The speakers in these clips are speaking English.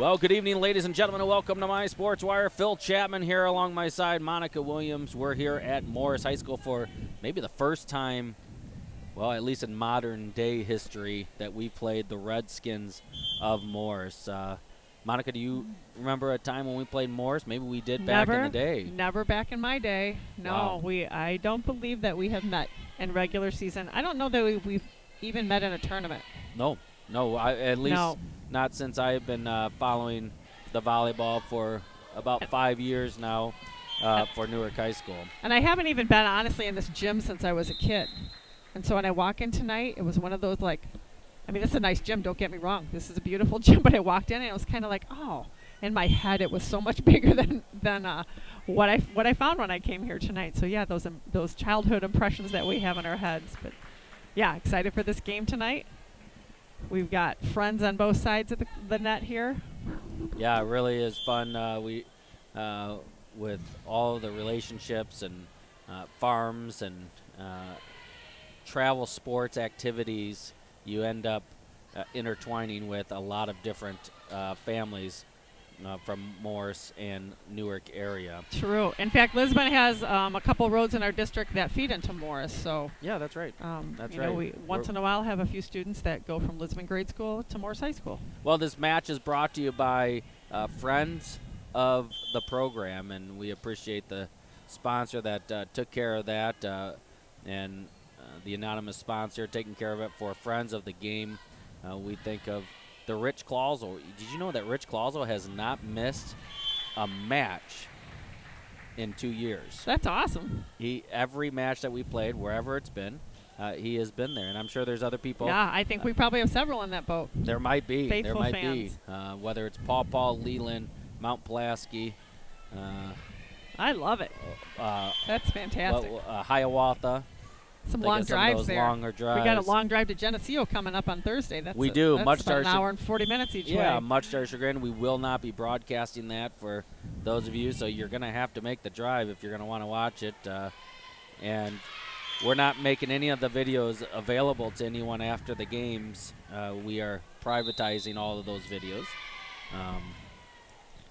Well, good evening, ladies and gentlemen, and welcome to My Sports Wire. Phil Chapman here along my side, Monica Williams. We're here at Morris High School for maybe the first time, well, at least in modern day history, that we played the Redskins of Morris. Monica, do you remember a time when we played Morris? Maybe we did back in the day. Never back in my day. No, Wow. I don't believe that we have met in regular season. I don't know that we've even met in a tournament. No, at least No. not since I've been following the volleyball for about 5 years now for Newark High School. And I haven't even been, honestly, in this gym since I was a kid. And so when I walk in tonight, it was one of those, like, I mean, this is a nice gym, don't get me wrong. This is a beautiful gym, but I walked in and it was kind of like, oh. In my head, it was so much bigger than what I found when I came here tonight. So, yeah, those childhood impressions that we have in our heads. But, yeah, excited for this game tonight. We've got friends on both sides of the net here. Yeah, it really is fun. We with all the relationships and farms and travel sports activities, you end up intertwining with a lot of different families from Morris and Newark area. True. In fact, Lisbon has a couple roads in our district that feed into Morris. So yeah, that's right. That's right. We once in a while have a few students that go from Lisbon grade school to Morris High School. Well, this match is brought to you by friends of the program, and we appreciate the sponsor that took care of that, and the anonymous sponsor taking care of it for friends of the game. We think of the Rich Clausel. Did you know that Rich Clausel has not missed a match in 2 years? That's awesome. Every match that we played, wherever it's been, he has been there, and I'm sure there's other people. Yeah, I think we probably have several in that boat. There might be. Faithful there might fans. be. Whether it's Paw, Leland, Mount Pulaski. I love it. That's fantastic. Hiawatha. Some long drives those there. longer drives. We got a long drive to Geneseo coming up on Thursday. We do. That's Much about an to our hour and 40 minutes each way. Yeah, much to our chagrin, we will not be broadcasting that for those of you, so you're going to have to make the drive if you're going to want to watch it. And we're not making any of the videos available to anyone after the games. We are privatizing all of those videos.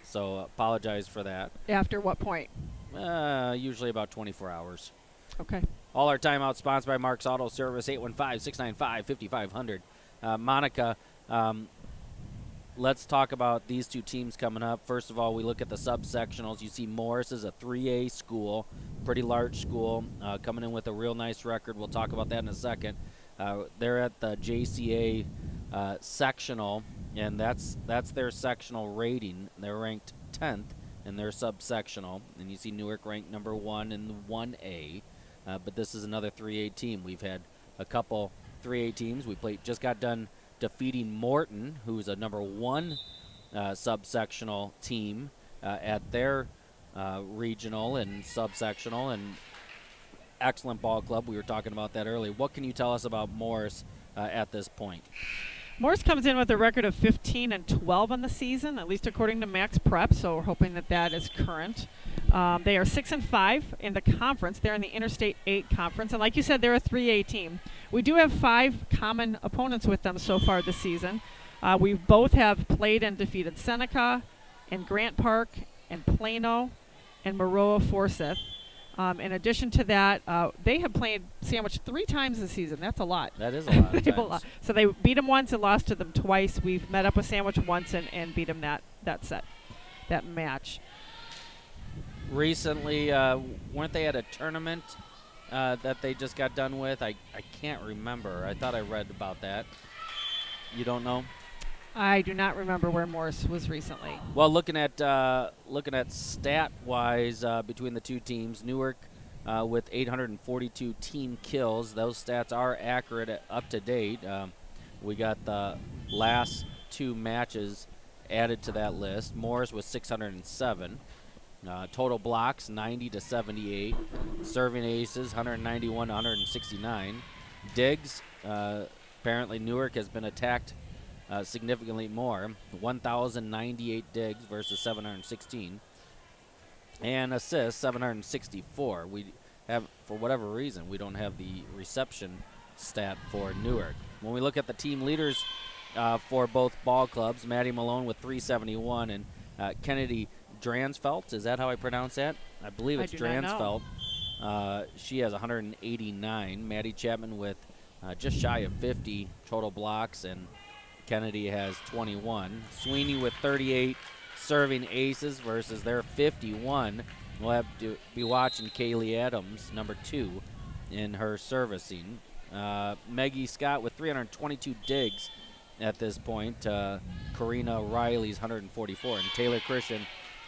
So apologize for that. After what point? Usually about 24 hours. Okay. All our timeouts sponsored by Mark's Auto Service, 815-695-5500. Monica, let's talk about these two teams coming up. First of all, we look at the subsectionals. You see Morris is a 3A school, pretty large school, coming in with a real nice record. We'll talk about that in a second. They're at the JCA sectional, and that's their sectional rating. They're ranked 10th in their subsectional, and you see Newark ranked number 1 in the 1A. But this is another 3A team. We've had a couple 3A teams. We just got done defeating Morton, who's a number 1 subsectional team at their regional and subsectional, and excellent ball club. We were talking about that earlier. What can you tell us about Morris at this point? Morris comes in with a record of 15-12 on the season, at least according to Max Prep, so we're hoping that is current. They are 6-5 in the conference. They're in the Interstate 8 conference, and like you said, they're a 3A team. We do have 5 common opponents with them so far this season. We both have played and defeated Seneca, and Grant Park, and Plano, and Maroa Forsyth. In addition to that, they have played Sandwich 3 times this season. That's a lot. That is a lot of They have times. a lot. So they beat them once and lost to them twice. We've met up with Sandwich once and beat them that match. Recently, weren't they at a tournament that they just got done with? I can't remember. I thought I read about that. You don't know? I do not remember where Morris was recently. Well, looking at stat-wise between the two teams, Newark with 842 team kills. Those stats are accurate, up to date. We got the last 2 matches added to that list. Morris was 607. Total blocks 90-78. Serving aces 191-169. Digs, apparently Newark has been attacked significantly more, 1,098 digs versus 716, and assists 764. We have, for whatever reason, we don't have the reception stat for Newark. When we look at the team leaders for both ball clubs. Maddie Malone with 371, and Kennedy Dransfeld. Is that how I pronounce that? I believe it's Dransfeld. She has 189. Maddie Chapman with just shy of 50 total blocks, and Kennedy has 21. Sweeney with 38 serving aces versus their 51. We'll have to be watching Kaylee Adams, number 2, in her servicing. Maggie Scott with 322 digs at this point. Karina Riley's 144. And Taylor Christian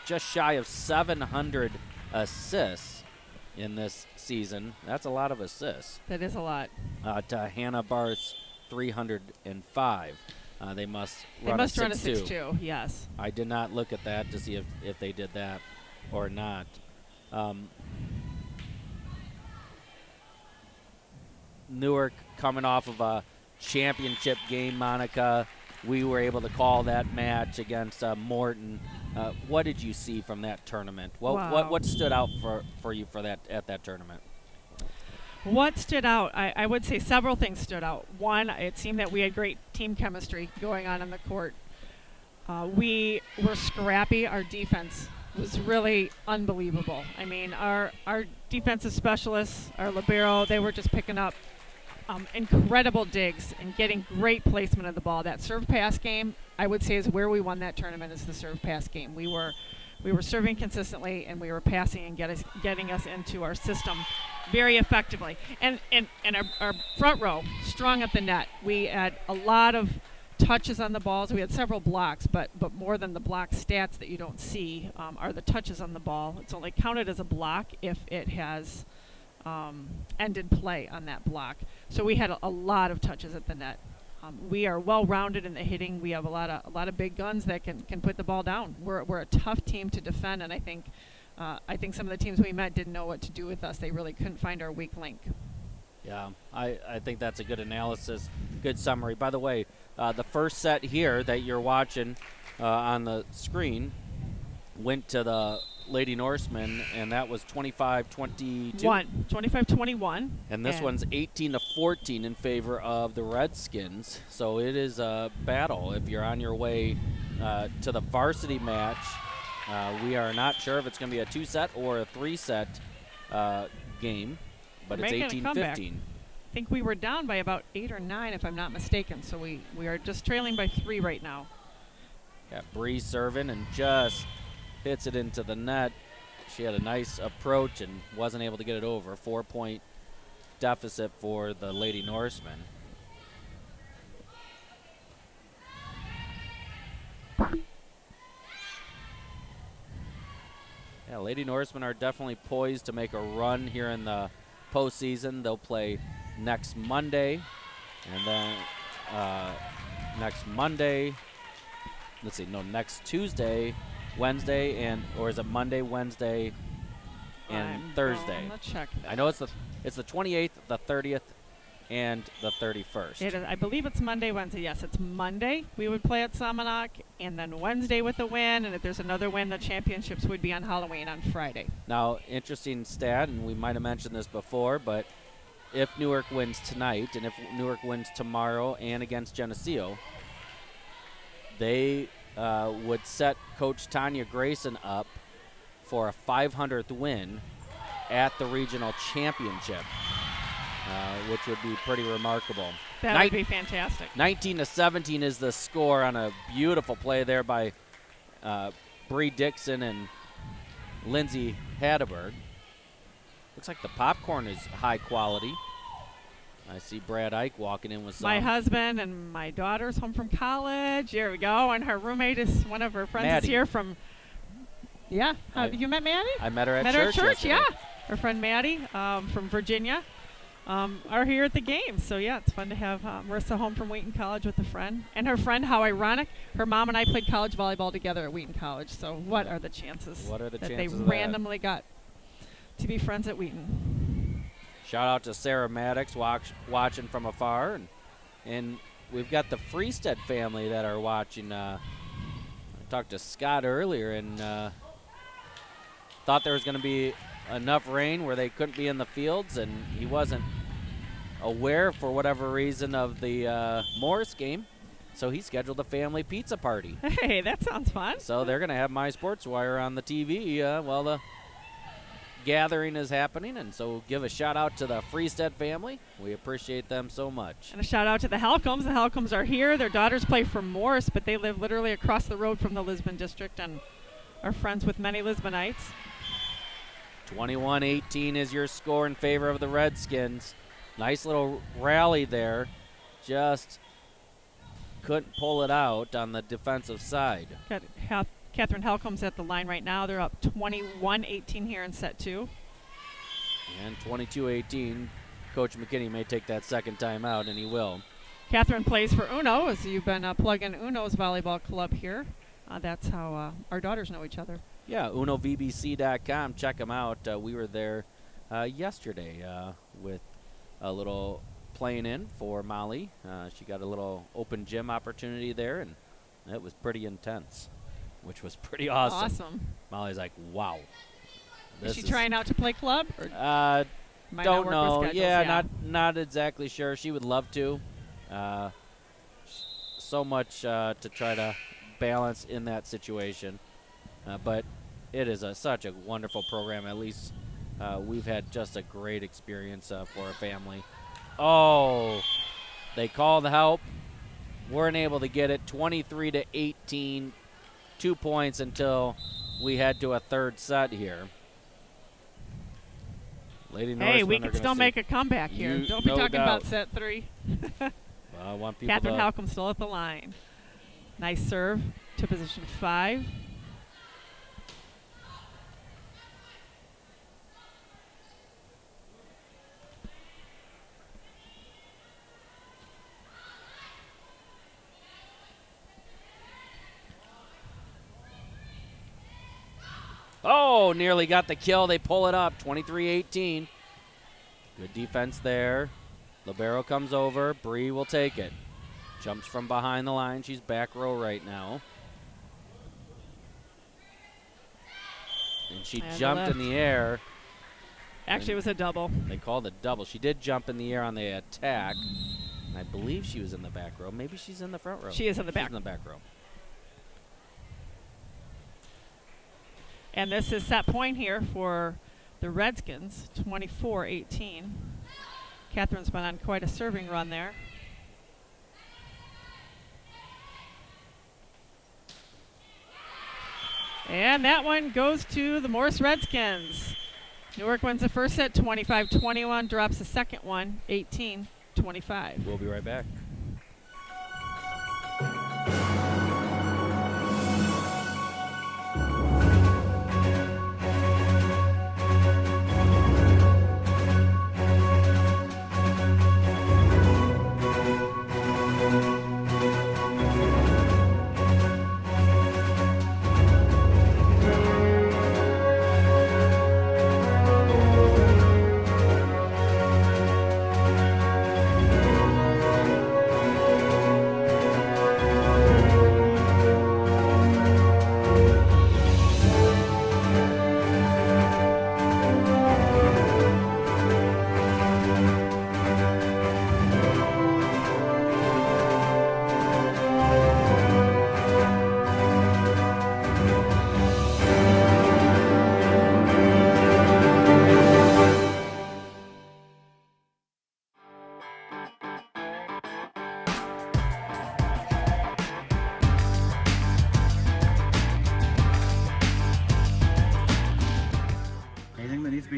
just shy of 700 assists in this season. That's a lot of assists. That is a lot. To Hannah Barth's 305. They must run a 6-2. Yes. I did not look at that to see if they did that or not. Newark coming off of a championship game, Monica. We were able to call that match against Morton. What did you see from that tournament? What stood out for you for that at that tournament? What stood out? I would say several things stood out. One, it seemed that we had great team chemistry going on the court. We were scrappy. Our defense was really unbelievable. I mean, our defensive specialists, our libero, they were just picking up incredible digs and getting great placement of the ball. That serve pass game, I would say, is where we won that tournament, is the serve pass game. We were serving consistently, and we were passing and getting us into our system very effectively. And our front row, strong at the net. We had a lot of touches on the balls. We had several blocks, but more than the block stats that you don't see are the touches on the ball. It's only counted as a block if it has ended play on that block. So we had a lot of touches at the net. We are well-rounded in the hitting. We have a lot of big guns that can put the ball down. We're a tough team to defend, and I think some of the teams we met didn't know what to do with us. They really couldn't find our weak link. Yeah, I think that's a good analysis, good summary. By the way, the first set here that you're watching on the screen went to the Lady Norsemen, and that was 25-22. 25-21. And this one's 18-14 in favor of the Redskins. So it is a battle. If you're on your way to the varsity match, we are not sure if it's going to be a 2-set or a 3-set game, but it's 18-15. I think we were down by about 8 or 9, if I'm not mistaken. So we are just trailing by 3 right now. Yeah, Bree serving and just hits it into the net. She had a nice approach and wasn't able to get it over. 4-point deficit for the Lady Norsemen. Yeah, Lady Norsemen are definitely poised to make a run here in the postseason. They'll play next Monday, and then next Tuesday, Wednesday, or is it Monday, Wednesday, and Thursday? Let's check that. I know it's the 28th, the 30th, and the 31st. It is, I believe it's Monday, Wednesday. Yes, it's Monday. We would play at Salmonock, and then Wednesday with a win, and if there's another win, the championships would be on Halloween on Friday. Now, interesting stat, and we might have mentioned this before, but if Newark wins tonight, and if Newark wins tomorrow and against Geneseo, they would set Coach Tanya Grayson up for a 500th win at the regional championship, which would be pretty remarkable. That would be fantastic. 19-17 is the score on a beautiful play there by Bree Dixon and Lindsay Haddeberg. Looks like the popcorn is high quality. I see Brad Ike walking in with some. My husband and my daughter's home from college. Here we go. And her roommate is one of her friends Maddie. is here from. Yeah. You met Maddie? I met her at church. Yeah. Her friend Maddie from Virginia are here at the game. So, yeah, it's fun to have Marissa home from Wheaton College with a friend. And her friend, how ironic, her mom and I played college volleyball together at Wheaton College. So what are the chances that they randomly got to be friends at Wheaton? Shout out to Sarah Maddox watching from afar. And we've got the Freestead family that are watching. I talked to Scott earlier and thought there was going to be enough rain where they couldn't be in the fields, and he wasn't aware for whatever reason of the Morris game. So he scheduled a family pizza party. Hey, that sounds fun. So they're going to have My Sports Wire on the TV while the gathering is happening. And so give a shout out to the Freestead family. We appreciate them so much. And a shout out to the Halcombs. The Halcombs are here. Their daughters play for Morris, but they live literally across the road from the Lisbon district and are friends with many Lisbonites. 21-18 is your score in favor of the Redskins. Nice little rally there. Just couldn't pull it out on the defensive side. Got Catherine Halcombs at the line right now. They're up 21-18 here in set 2. And 22-18. Coach McKinney may take that second time out, and he will. Catherine plays for Uno, as you've been plugging Uno's volleyball club here. That's how our daughters know each other. Yeah, unovbc.com. Check them out. We were there yesterday with a little playing in for Molly. She got a little open gym opportunity there, and it was pretty intense, which was pretty awesome. Awesome. Molly's like, wow. Is she trying out to play club? Or don't know. Yeah, not exactly sure. She would love to. So much to try to balance in that situation. But it is such a wonderful program. At least we've had just a great experience for a family. Oh, they called help. Weren't able to get it. 23-18, 2 points until we head to a third set here. Lady hey, Norsemen we can still make a comeback here. Don't be talking about set 3. I want people Catherine Halcomb still at the line. Nice serve to position 5. Oh, nearly got the kill. They pull it up, 23-18. Good defense there. Libero comes over. Bree will take it. Jumps from behind the line. She's back row right now. And she jumped in the air. Actually, it was a double. They called it double. She did jump in the air on the attack. I believe she was in the back row. Maybe she's in the front row. She is in the back. She's in the back row. And this is set point here for the Redskins, 24-18. Catherine's been on quite a serving run there. And that one goes to the Morris Redskins. Newark wins the first set, 25-21, drops the second one, 18-25. We'll be right back.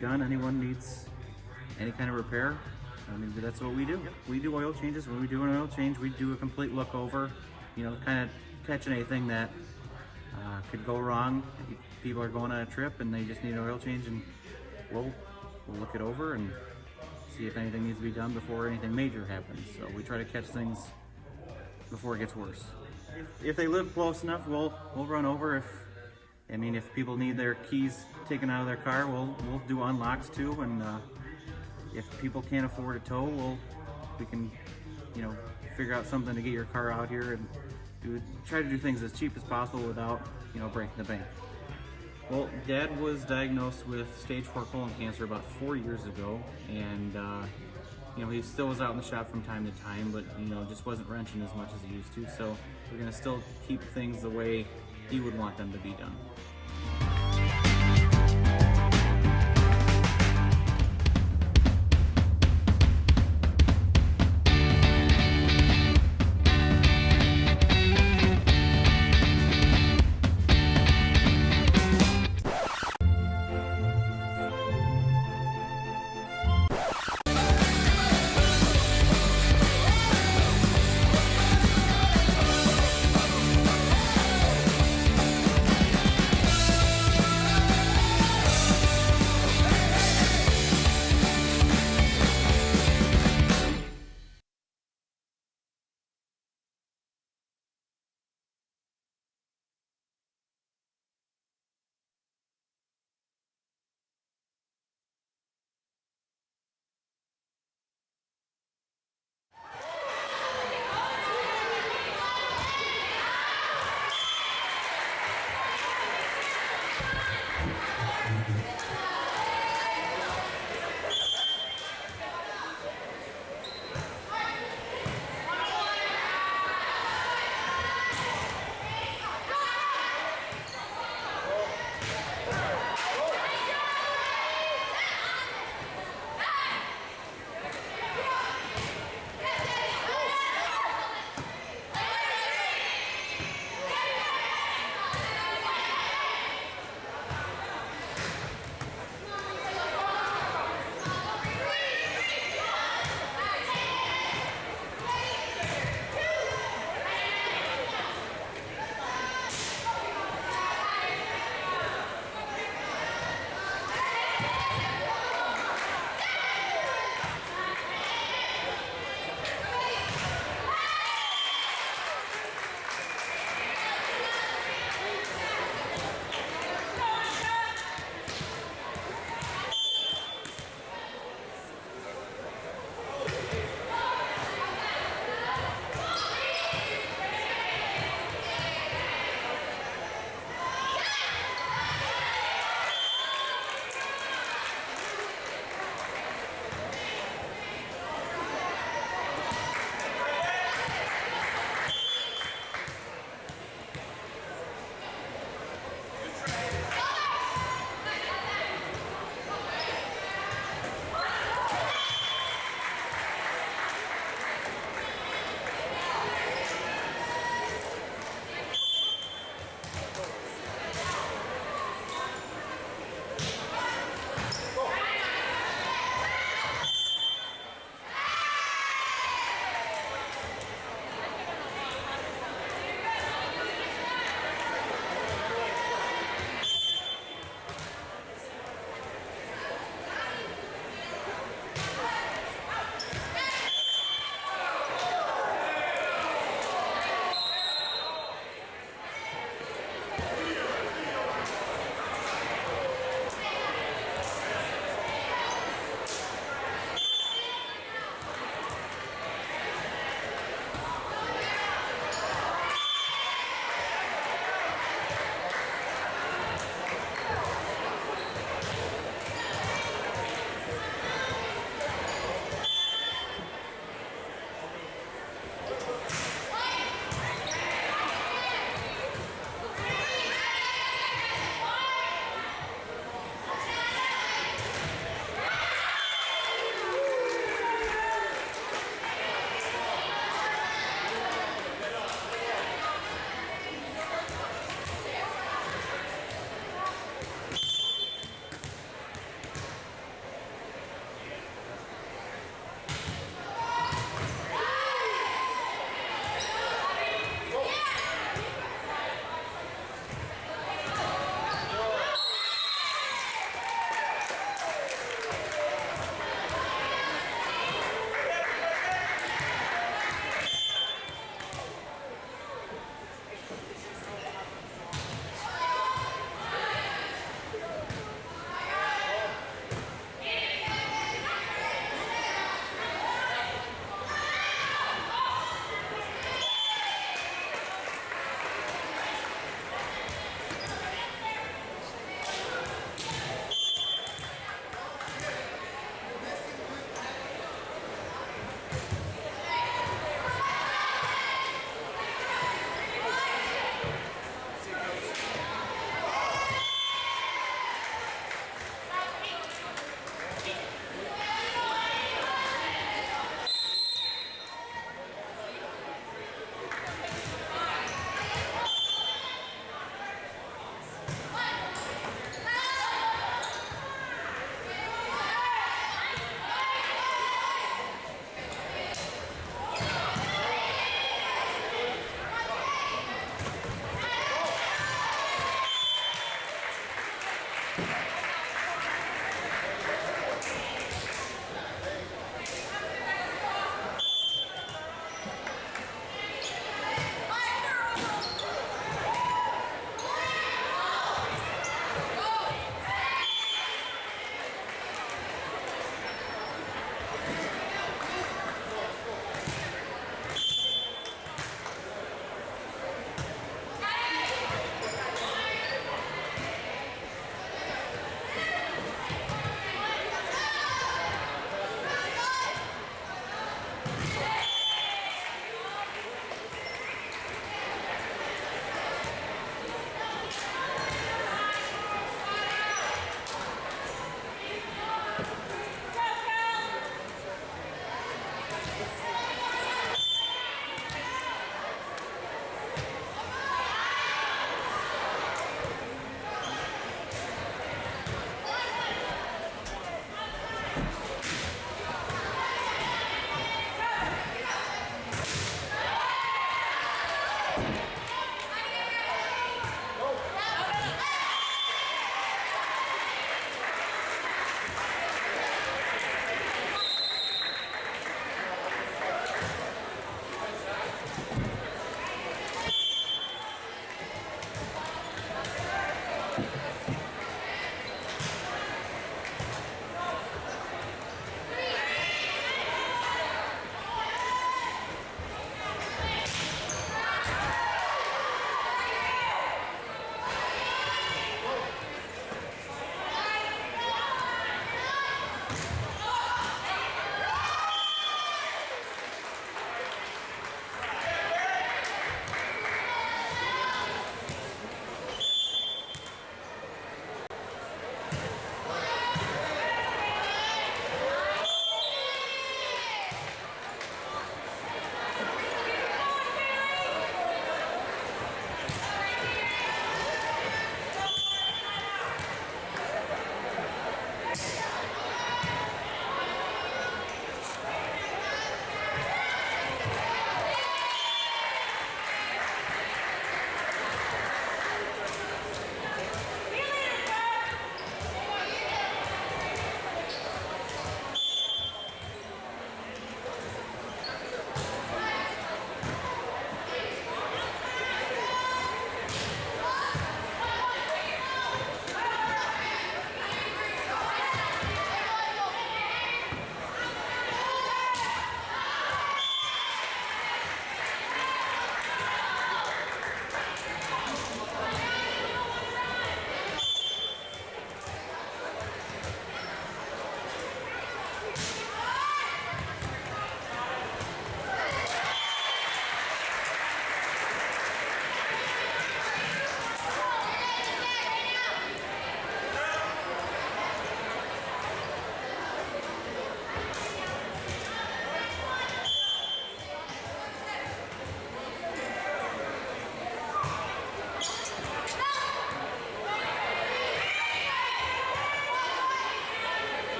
Done. Anyone needs any kind of repair, I mean, that's what we do. We do oil changes. When we do an oil change, we do a complete look over, you know, kind of catching anything that could go wrong. People are going on a trip and they just need an oil change, and we'll look it over and see if anything needs to be done before anything major happens. So we try to catch things before it gets worse. If they live close enough, we'll run over. If people need their keys taken out of their car, we'll do unlocks too. And if people can't afford a tow, we can, figure out something to get your car out here and try to do things as cheap as possible without, breaking the bank. Well, Dad was diagnosed with stage 4 colon cancer about 4 years ago, and he still was out in the shop from time to time, but just wasn't wrenching as much as he used to. So we're gonna still keep things the way he would want them to be done.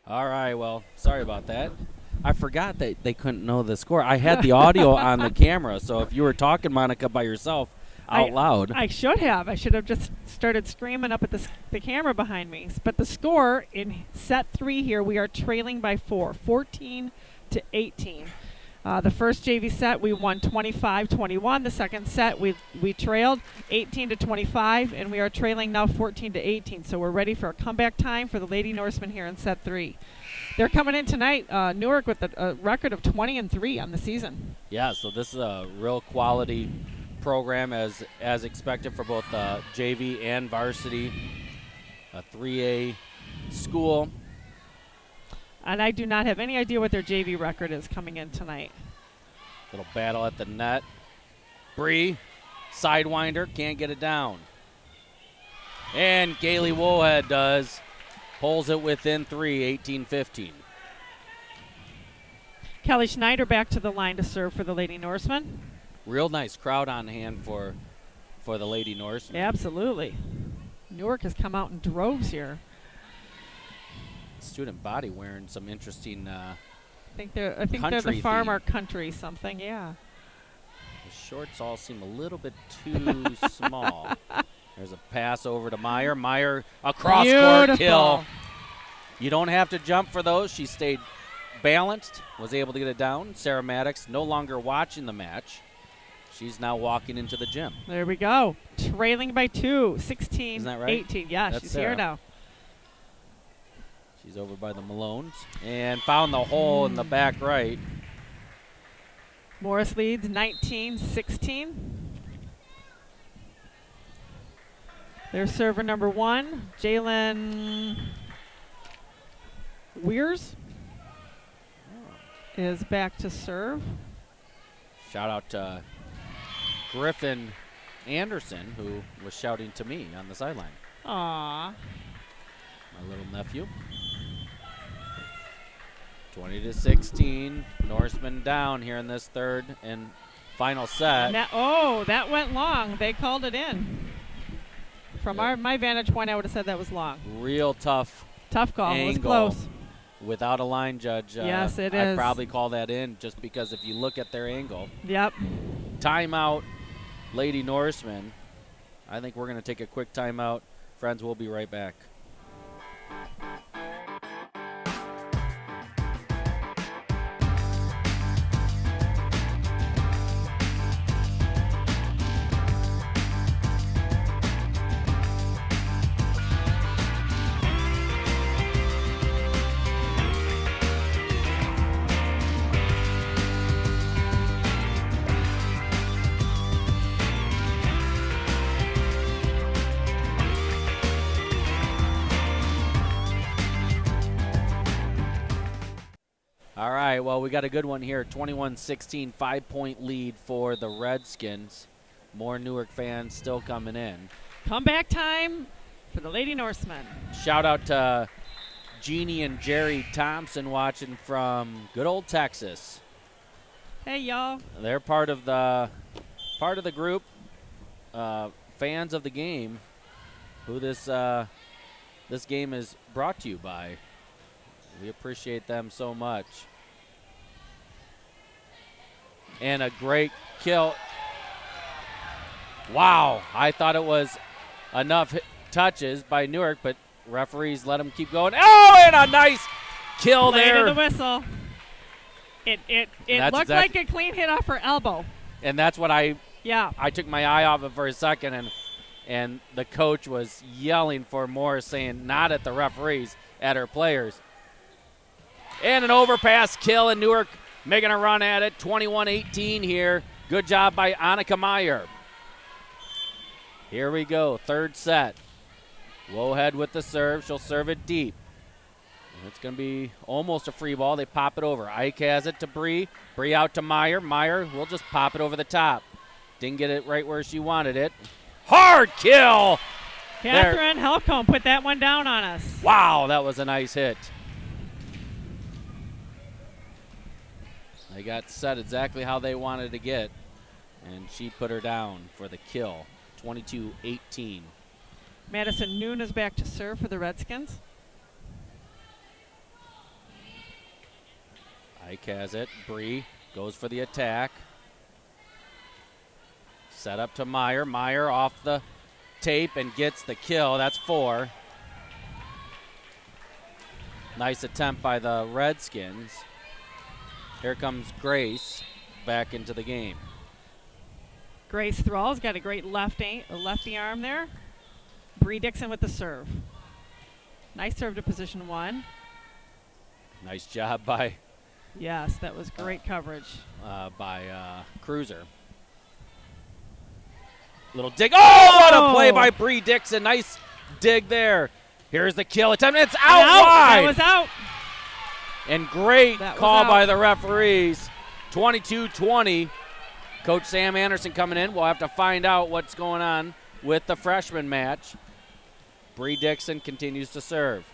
All right, well, sorry about that. I forgot that they couldn't know the score. I had the audio on the camera, so if you were talking, Monica, by yourself out loud. I should have. I should have just started screaming up at the camera behind me. But the score in set 3 here, we are trailing by 4, 14-18. The first JV set, we won 25-21. The second set, we trailed 18-25, and we are trailing now 14-18. So we're ready for a comeback time for the Lady Norsemen here in set 3. They're coming in tonight, Newark, with a record of 20-3 on the season. Yeah, so this is a real quality program as expected for both JV and varsity, a 3A school. And I do not have any idea what their JV record is coming in tonight. Little battle at the net. Bree, sidewinder, can't get it down. And Kaylee Woolhead does. Pulls it within 3, 18-15. Kelly Schneider back to the line to serve for the Lady Norsemen. Real nice crowd on hand for the Lady Norsemen. Absolutely. Newark has come out in droves here. Student body wearing some interesting I think they're the country farmer theme. country something, yeah. The shorts all seem a little bit too small. There's a pass over to Meyer. Meyer, a cross-court kill. You don't have to jump for those. She stayed balanced, was able to get it down. Sarah Maddox no longer watching the match. She's now walking into the gym. There we go. Trailing by 2, 16-18. Isn't that right? Yeah, That's she's Sarah. here now. She's over by the Malones and found the hole in the back right. Morris leads 19-16. Their server number 1, Jalen Weirs, is back to serve. Shout out to Griffin Anderson, who was shouting to me on the sideline. Aww. My little nephew. 20-16. Norsemen down here in this third and final set. That went long. They called it in. From my vantage point, I would have said that was long. Real tough call. angle. It was close. Without a line judge. Yes, it I'd is. probably call that in just because if you look at their angle. Yep. Timeout, Lady Norsemen. I think we're going to take a quick timeout. Friends, we'll be right back. All right, well, we got a good one here. 21-16, 5-point lead for the Redskins. More Newark fans still coming in. Comeback time for the Lady Norsemen. Shout out to Jeannie and Jerry Thompson watching from good old Texas. Hey, y'all. They're part of the group, fans of the game, who this game is brought to you by. We appreciate them so much. And a great kill. Wow, I thought it was enough touches by Newark, but referees let them keep going. Oh, and a nice kill there. To the whistle. It looked like a clean hit off her elbow. And that's what I took my eye off it for a second, and the coach was yelling for more, saying not at the referees, at her players. And an overpass kill, and Newark making a run at it. 21-18 here. Good job by Annika Meyer. Here we go, third set. Woolhead with the serve. She'll serve it deep. It's going to be almost a free ball. They pop it over. Ike has it to Bree. Bree out to Meyer. Meyer will just pop it over the top. Didn't get it right where she wanted it. Hard kill. Catherine Helcombe put that one down on us. Wow, that was a nice hit. They got set exactly how they wanted to get, and she put her down for the kill, 22-18. Madison Noon is back to serve for the Redskins. Ike has it. Bree goes for the attack. Set up to Meyer. Meyer off the tape and gets the kill. That's 4. Nice attempt by the Redskins. Here comes Grace back into the game. Grace Thrall's got a great lefty arm there. Bree Dixon with the serve. Nice serve to position 1. Nice job by Yes, that was great coverage. Cruiser. Little dig. Oh, what a play by Bree Dixon. Nice dig there. Here's the kill attempt. It's out wide. That was out. And great call by the referees. 22-20. Coach Sam Anderson coming in. We'll have to find out what's going on with the freshman match. Bree Dixon continues to serve.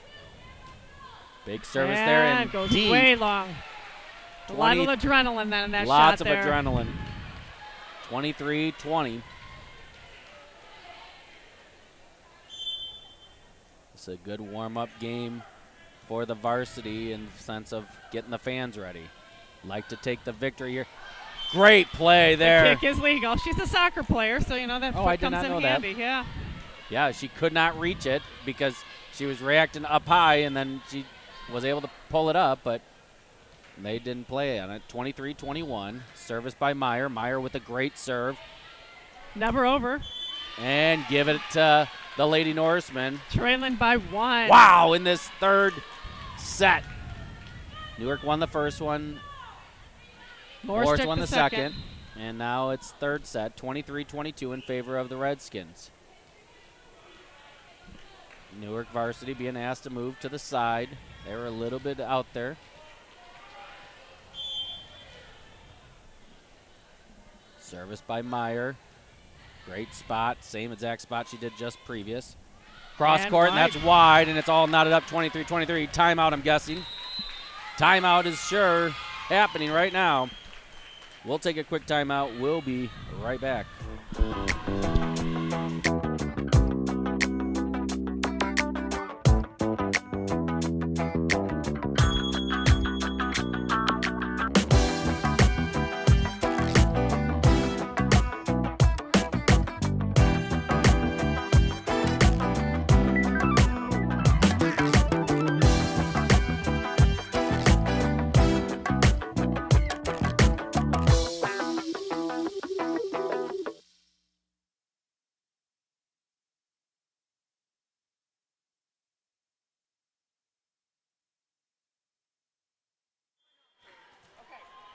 Big service there and goes deep. way long. A lot of adrenaline then in that Lots shot of there. adrenaline. 23-20. It's a good warm-up game for the varsity in the sense of getting the fans ready. Like to take the victory here. Great play there. The kick is legal. She's a soccer player, so you know that foot comes in handy. Yeah. Yeah, she could not reach it because she was reacting up high, and then she was able to pull it up, but they didn't play on it. 23-21. Service by Meyer. Meyer with a great serve. Never over. And give it to the Lady Norsemen. Trailing by 1. Wow, in this third set. Newark won the first one. Morris won the second. And now it's third set, 23-22 in favor of the Redskins. Newark varsity being asked to move to the side. They were a little bit out there. Service by Meyer. Great spot, same exact spot she did just previous. Cross court, and that's wide, and it's all knotted up, 23-23. Timeout, I'm guessing. Timeout is sure happening right now. We'll take a quick timeout. We'll be right back.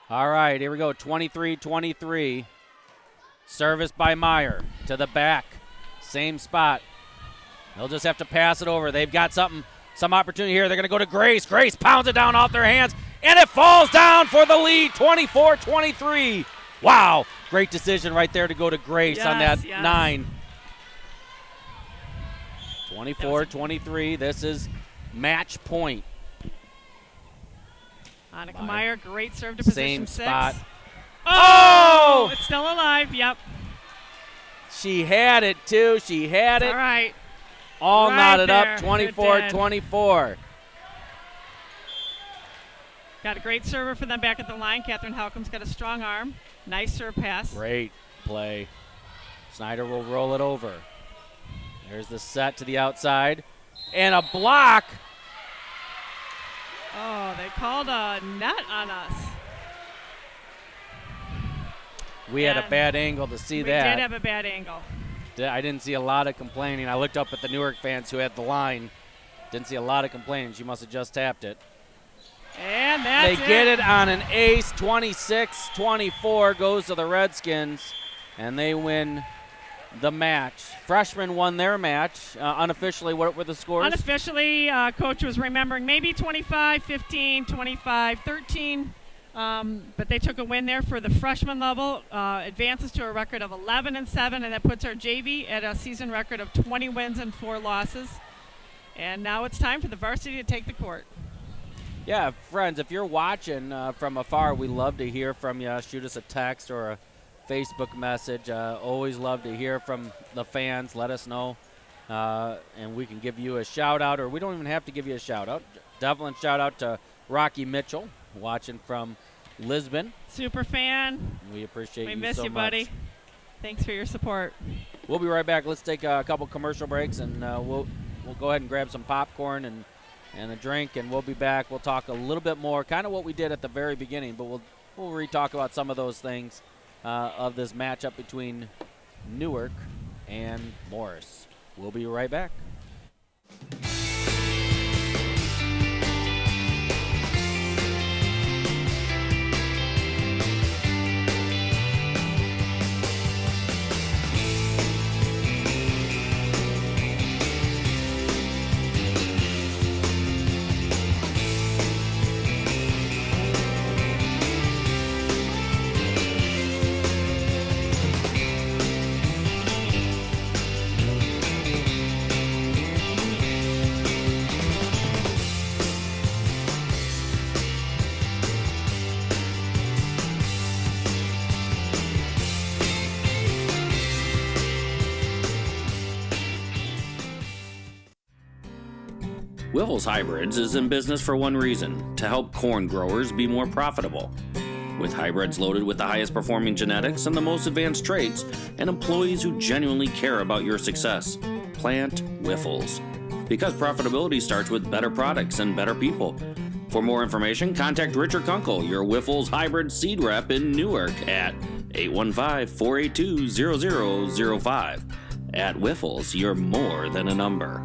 All right, here we go, 23-23. Service by Meyer to the back. Same spot. They'll just have to pass it over. They've got some opportunity here. They're going to go to Grace. Grace pounds it down off their hands, and it falls down for the lead, 24-23. Wow, great decision right there to go to Grace on that 9. 24-23, this is match point. Annika Meyer, great serve to position 6. Same spot. Oh! It's still alive, yep. She had it, too. She had it. All right. All right knotted there. up, 24-24. Got a great server for them back at the line. Catherine Halcom's got a strong arm. Nice serve pass. Great play. Snyder will roll it over. There's the set to the outside. And a block. Oh, they called a net on us. We had a bad angle to see that. We did have a bad angle. I didn't see a lot of complaining. I looked up at the Newark fans who had the line. Didn't see a lot of complaining. She must have just tapped it. And that's They get it on an ace. 26-24 goes to the Redskins, and they win the match. Freshmen won their match. Unofficially, what were the scores? Unofficially, Coach was remembering maybe 25-15, 25-13. But they took a win there for the freshman level, advances to a record of 11-7, and that puts our JV at a season record of 20 wins and 4 losses. And now it's time for the varsity to take the court. Yeah, friends, if you're watching from afar, we love to hear from you. Shoot us a text or a Facebook message. Always love to hear from the fans. Let us know, and we can give you a shout-out, or we don't even have to give you a shout-out. Definitely shout-out to Rocky Mitchell, watching from Lisbon. Super fan. We appreciate We you miss so you, much. buddy. Thanks for your support. We'll be right back. Let's take a couple commercial breaks, and we'll go ahead and grab some popcorn and a drink, and we'll be back. We'll talk a little bit more, kind of what we did at the very beginning, but we'll re-talk about some of those things of this matchup between Newark and Morris. We'll be right back. Wiffles Hybrids is in business for one reason: to help corn growers be more profitable. With hybrids loaded with the highest performing genetics and the most advanced traits, and employees who genuinely care about your success, plant Wiffles. Because profitability starts with better products and better people. For more information, contact Richard Kunkel, your Wiffles Hybrid Seed Rep in Newark at 815-482-0005. At Wiffles, you're more than a number.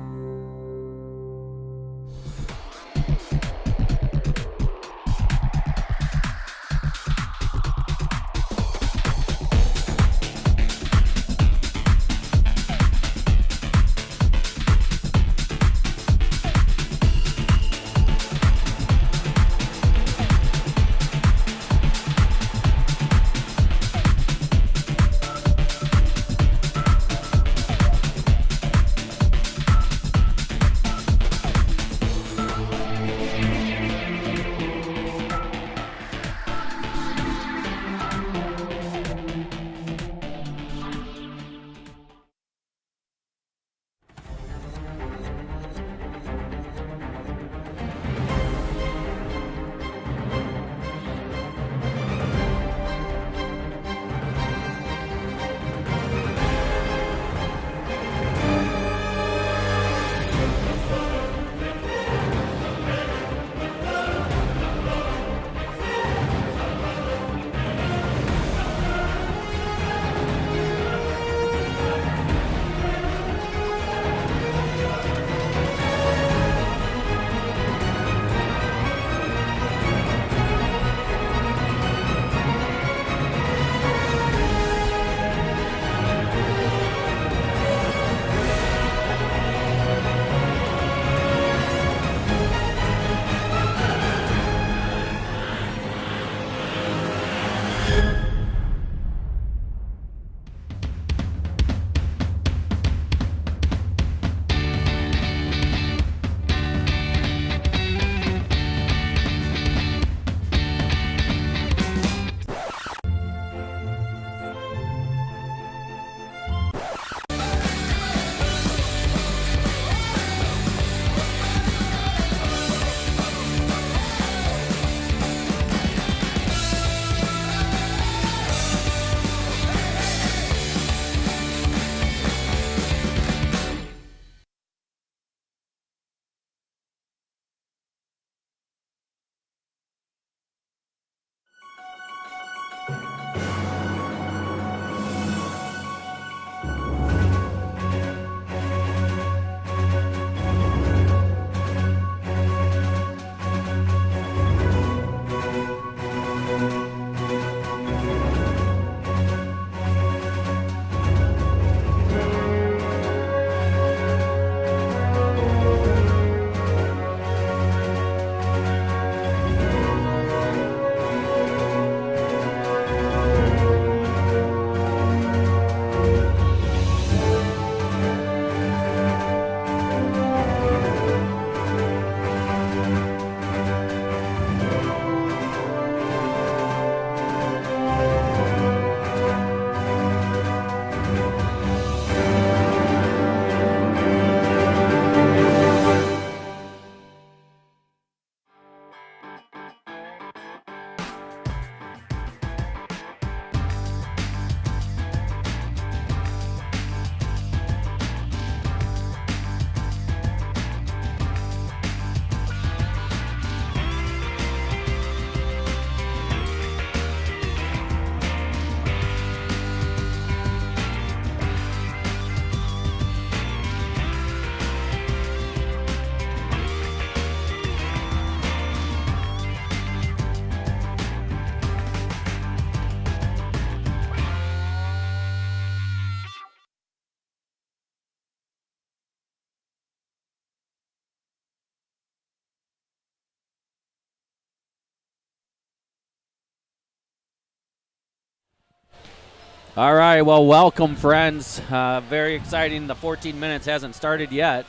All right, well, welcome, friends. Very exciting. The 14 minutes hasn't started yet.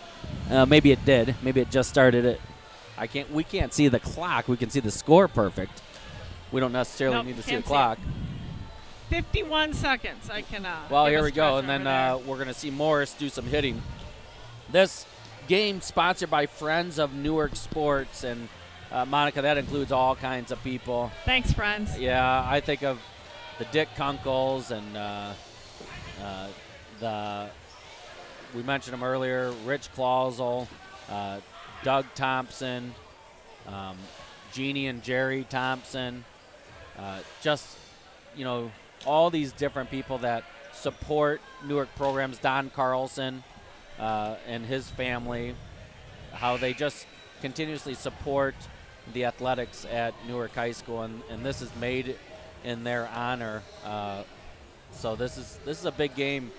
Maybe it did. Maybe it just started it. We can't see the clock. We can see the score perfect. We don't necessarily need to see the clock. 51 seconds. I can. Well, here we go, and then we're going to see Morris do some hitting. This game sponsored by Friends of Newark Sports, and Monica, that includes all kinds of people. Thanks, Friends. Yeah, I think of the Dick Kunkles and we mentioned them earlier, Rich Clausel, Doug Thompson, Jeannie and Jerry Thompson, just, all these different people that support Newark programs, Don Carlson and his family, how they just continuously support the athletics at Newark High School, and this is made in their honor. So this is a big game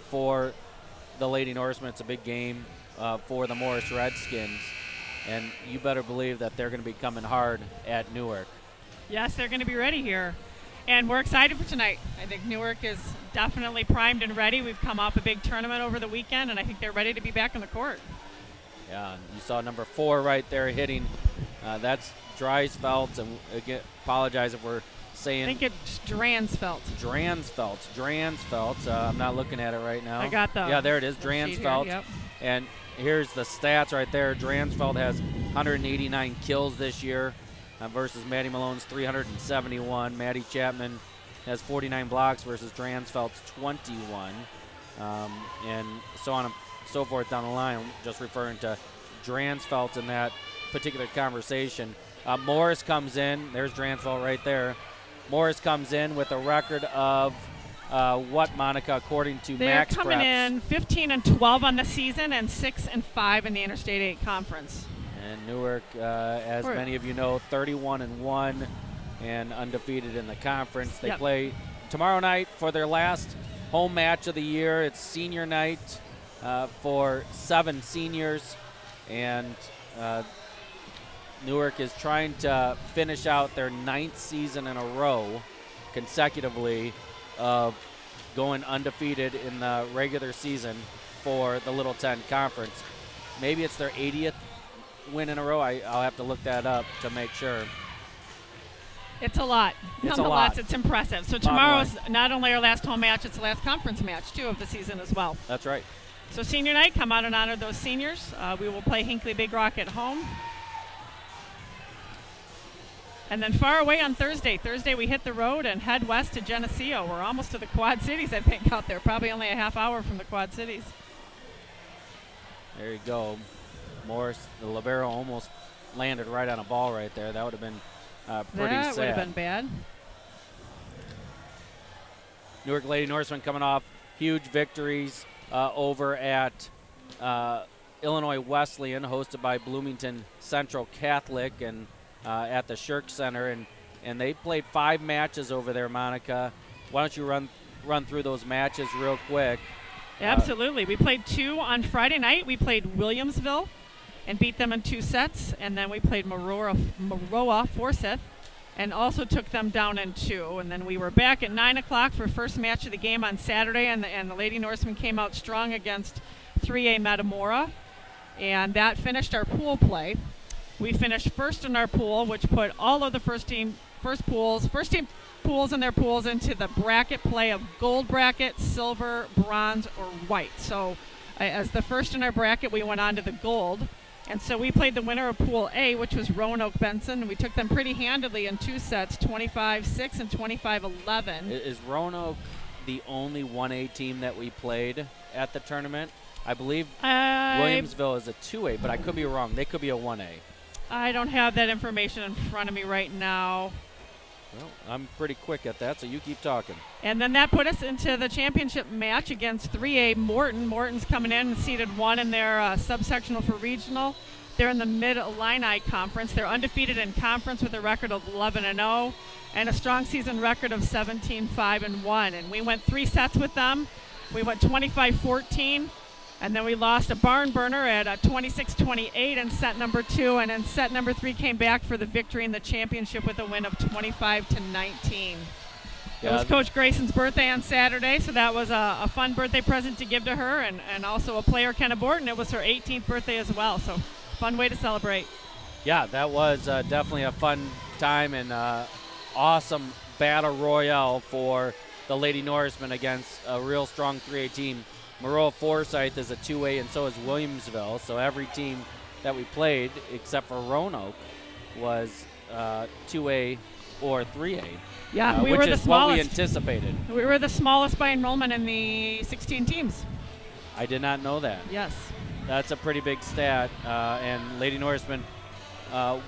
for the Lady Norsemen. It's a big game for the Morris Redskins, and you better believe that they're going to be coming hard at Newark. Yes, they're going to be ready here, and we're excited for tonight. I think Newark is definitely primed and ready. We've come off a big tournament over the weekend, and I think they're ready to be back on the court. Yeah, and you saw number 4 right there hitting. That's Dreisfeld, and again, apologize if we're saying. I think it's Dransfeld. Dransfeld. I'm not looking at it right now. I got the. Yeah, there it is, Dransfeld. Yep. And here's the stats right there. Dransfeld has 189 kills this year versus Maddie Malone's 371. Maddie Chapman has 49 blocks versus Dransfeld's 21. And so on and so forth down the line, just referring to Dransfeld in that particular conversation. Morris comes in. There's Dransfeld right there. Morris comes in with a record of what, Monica, according to Max They're coming Preps? in 15-12 on the season and 6-5 in the Interstate 8 Conference. And Newark, as many of you know, 31-1 and undefeated in the conference. They play tomorrow night for their last home match of the year. It's senior night for 7 seniors, and Newark is trying to finish out their 9th season in a row consecutively of going undefeated in the regular season for the Little 10 Conference. Maybe it's their 80th win in a row. I'll have to look that up to make sure. It's a lot. Nonetheless, it's impressive. So tomorrow's not only our last home match, it's the last conference match, too, of the season as well. That's right. So senior night, come out and honor those seniors. We will play Hinckley Big Rock at home. And then far away on Thursday. We hit the road and head west to Geneseo. We're almost to the Quad Cities, I think, out there. Probably only a half hour from the Quad Cities. There you go. Morris, the libero, almost landed right on a ball right there. That would have been pretty sad. That would have been bad. Newark Lady Norsemen coming off huge victories over at Illinois Wesleyan, hosted by Bloomington Central Catholic, and at the Shirk Center, and they played 5 matches over there, Monica. Why don't you run through those matches real quick? Absolutely. We played 2 on Friday night. We played Williamsville and beat them in 2 sets, and then we played Maroa Forsyth and also took them down in 2. And then we were back at 9 o'clock for first match of the game on Saturday, and the Lady Norsemen came out strong against 3A Metamora, and that finished our pool play. We finished first in our pool, which put all of the first team pools and their pools into the bracket play of gold bracket, silver, bronze, or white. So as the first in our bracket, we went on to the gold. And so we played the winner of Pool A, which was Roanoke Benson, and we took them pretty handily in 2 sets, 25-6 and 25-11. Is Roanoke the only 1A team that we played at the tournament? I believe Williamsville is a 2A, but I could be wrong. They could be a 1A. I don't have that information in front of me right now. Well, I'm pretty quick at that, so you keep talking. And then that put us into the championship match against 3A Morton. Morton's coming in and seeded 1 in their subsectional for regional. They're in the Mid-Illini Conference. They're undefeated in conference with a record of 11-0 and a strong season record of 17-5-1. And we went 3 sets with them. We went 25-14. And then we lost a barn burner at 26-28 in set number 2, and in set number 3 came back for the victory in the championship with a win of 25-19. It was Coach Grayson's birthday on Saturday, so that was a fun birthday present to give to her, and also a player, Kenna Borton. It was her 18th birthday as well, so fun way to celebrate. Yeah, that was definitely a fun time and awesome battle royale for the Lady Norsemen against a real strong 3A team. Maroa Forsyth is a 2A, and so is Williamsville, so every team that we played, except for Roanoke, was 2A or 3A. Yeah, we which were the is smallest. what we anticipated. We were the smallest by enrollment in the 16 teams. I did not know that. Yes. That's a pretty big stat, and Lady Norsemen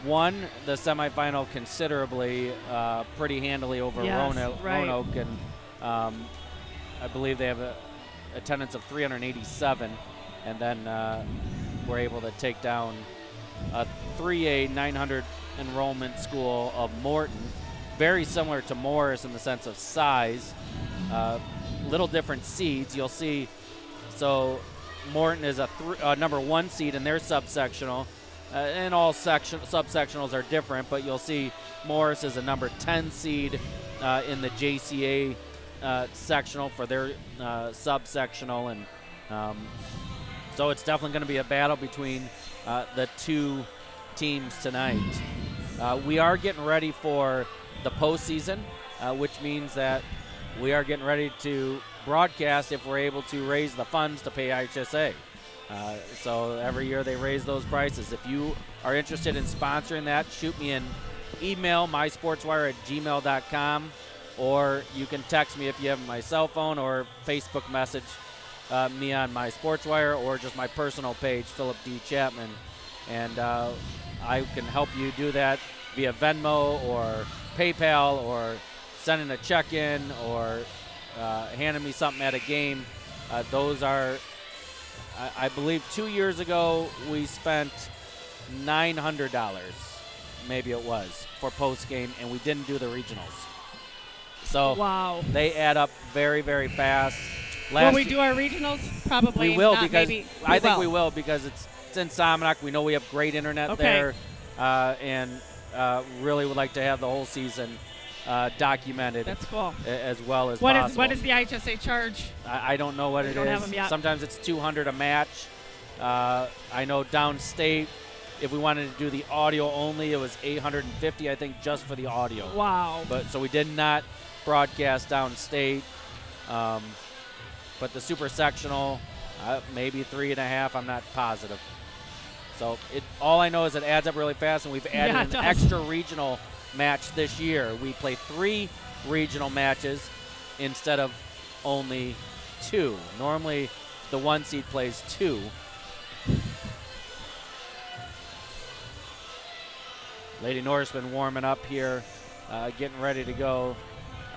won the semifinal considerably, pretty handily over Roanoke, and I believe they have an attendance of 387, and then were able to take down a 3A 900 enrollment school of Morton. Very similar to Morris in the sense of size, little different seeds. You'll see, so Morton is a number 1 seed in their subsectional, and all subsectionals are different, but you'll see Morris is a number 10 seed in the JCA sectional for their subsectional, and so it's definitely going to be a battle between the two teams tonight. We are getting ready for the postseason, which means that we are getting ready to broadcast if we're able to raise the funds to pay IHSA. So every year they raise those prices. If you are interested in sponsoring that, shoot me an email, mysportswire@gmail.com, or you can text me if you have my cell phone, or Facebook message me on my Sportswire, or just my personal page, Philip D. Chapman, and I can help you do that via Venmo or PayPal, or sending a check-in, or handing me something at a game. Those are, I believe 2 years ago we spent $900, maybe it was, for post-game, and we didn't do the regionals. So wow, they add up very, very fast. Will we do our regionals? Probably we will, not, because maybe. I think we will, because it's in Somonauk. We know we have great internet there, and really would like to have the whole season documented. That's cool. As well as possible. What is the IHSA charge? I don't know what it don't have is. them yet. Sometimes it's $200 a match. I know downstate, if we wanted to do the audio only, it was $850, I think, just for the audio. Wow. So we did not broadcast downstate. But the super sectional, maybe 3.5. I'm not positive. So all I know is it adds up really fast, and we've added an extra regional match this year. We play 3 regional matches instead of only 2. Normally, the 1 seed plays 2. Lady Norsemen warming up here, getting ready to go.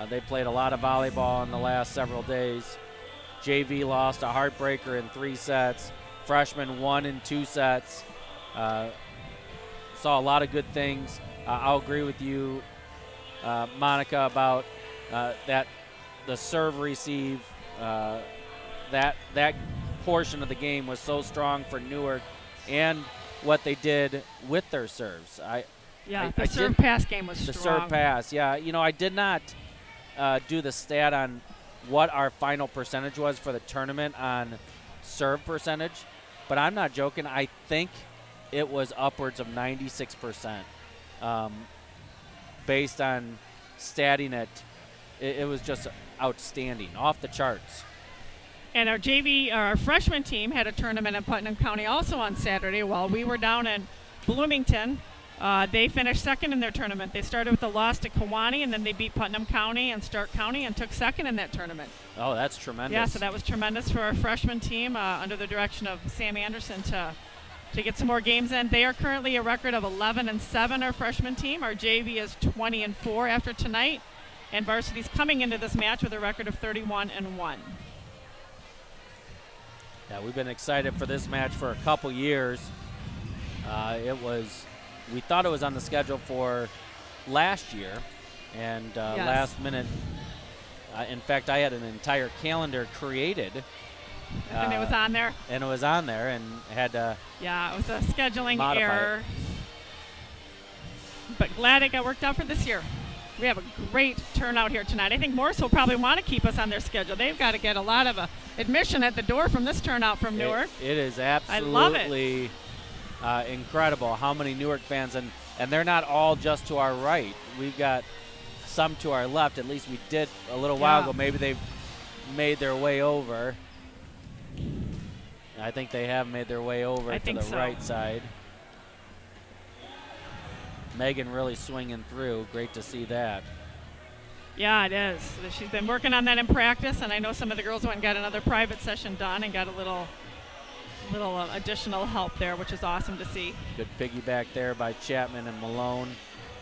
They played a lot of volleyball in the last several days. JV lost a heartbreaker in 3 sets. Freshmen won in 2 sets. Saw a lot of good things. I'll agree with you, Monica, about that the serve receive, that portion of the game was so strong for Newark, and what they did with their serves. The serve pass game was strong. The serve pass, yeah. You know, I did not do the stat on what our final percentage was for the tournament on serve percentage, but I'm not joking. I think it was upwards of 96%. Based on statting it, it was just outstanding, off the charts. And our freshman team had a tournament in Putnam County also on Saturday while we were down in Bloomington. They finished second in their tournament. They started with a loss to Kewanee, and then they beat Putnam County and Stark County and took second in that tournament. Oh, that's tremendous. Yeah, so that was tremendous for our freshman team under the direction of Sam Anderson to get some more games in. They are currently a record of 11-7, our freshman team. Our JV is 20-4 after tonight, and Varsity's coming into this match with a record of 31-1. Yeah, we've been excited for this match for a couple years. We thought it was on the schedule for last year, and yes. Last minute. In fact, I had an entire calendar created. And it was on there? And it was on there, and had to Yeah, it was a scheduling modify error. But glad it got worked out for this year. We have a great turnout here tonight. I think Morris will probably want to keep us on their schedule. They've got to get a lot of admission at the door from this turnout from Newark. It is absolutely I love it. Incredible how many Newark fans, and they're not all just to our right. We've got some to our left. At least we did a little while ago. Maybe they've made their way over. I think they have made their way over to the right side. Megan really swinging through. Great to see that. Yeah, it is. She's been working on that in practice, and I know some of the girls went and got another private session done and got a little additional help there, which is awesome to see. Good piggyback there by Chapman and Malone.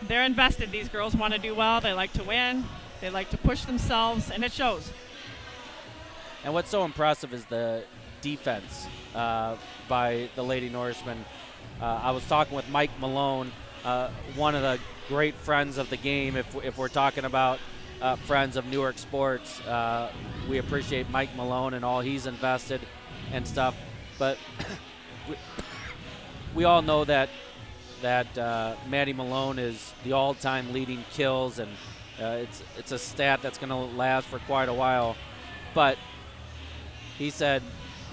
They're invested. These girls want to do well. They like to win. They like to push themselves, and it shows. And what's so impressive is the defense by the Lady Norsemen. I was talking with Mike Malone, one of the great friends of the game. If we're talking about friends of Newark sports, we appreciate Mike Malone and all he's invested and stuff. But we all know that Maddie Malone is the all-time leading kills, and it's a stat that's going to last for quite a while. But he said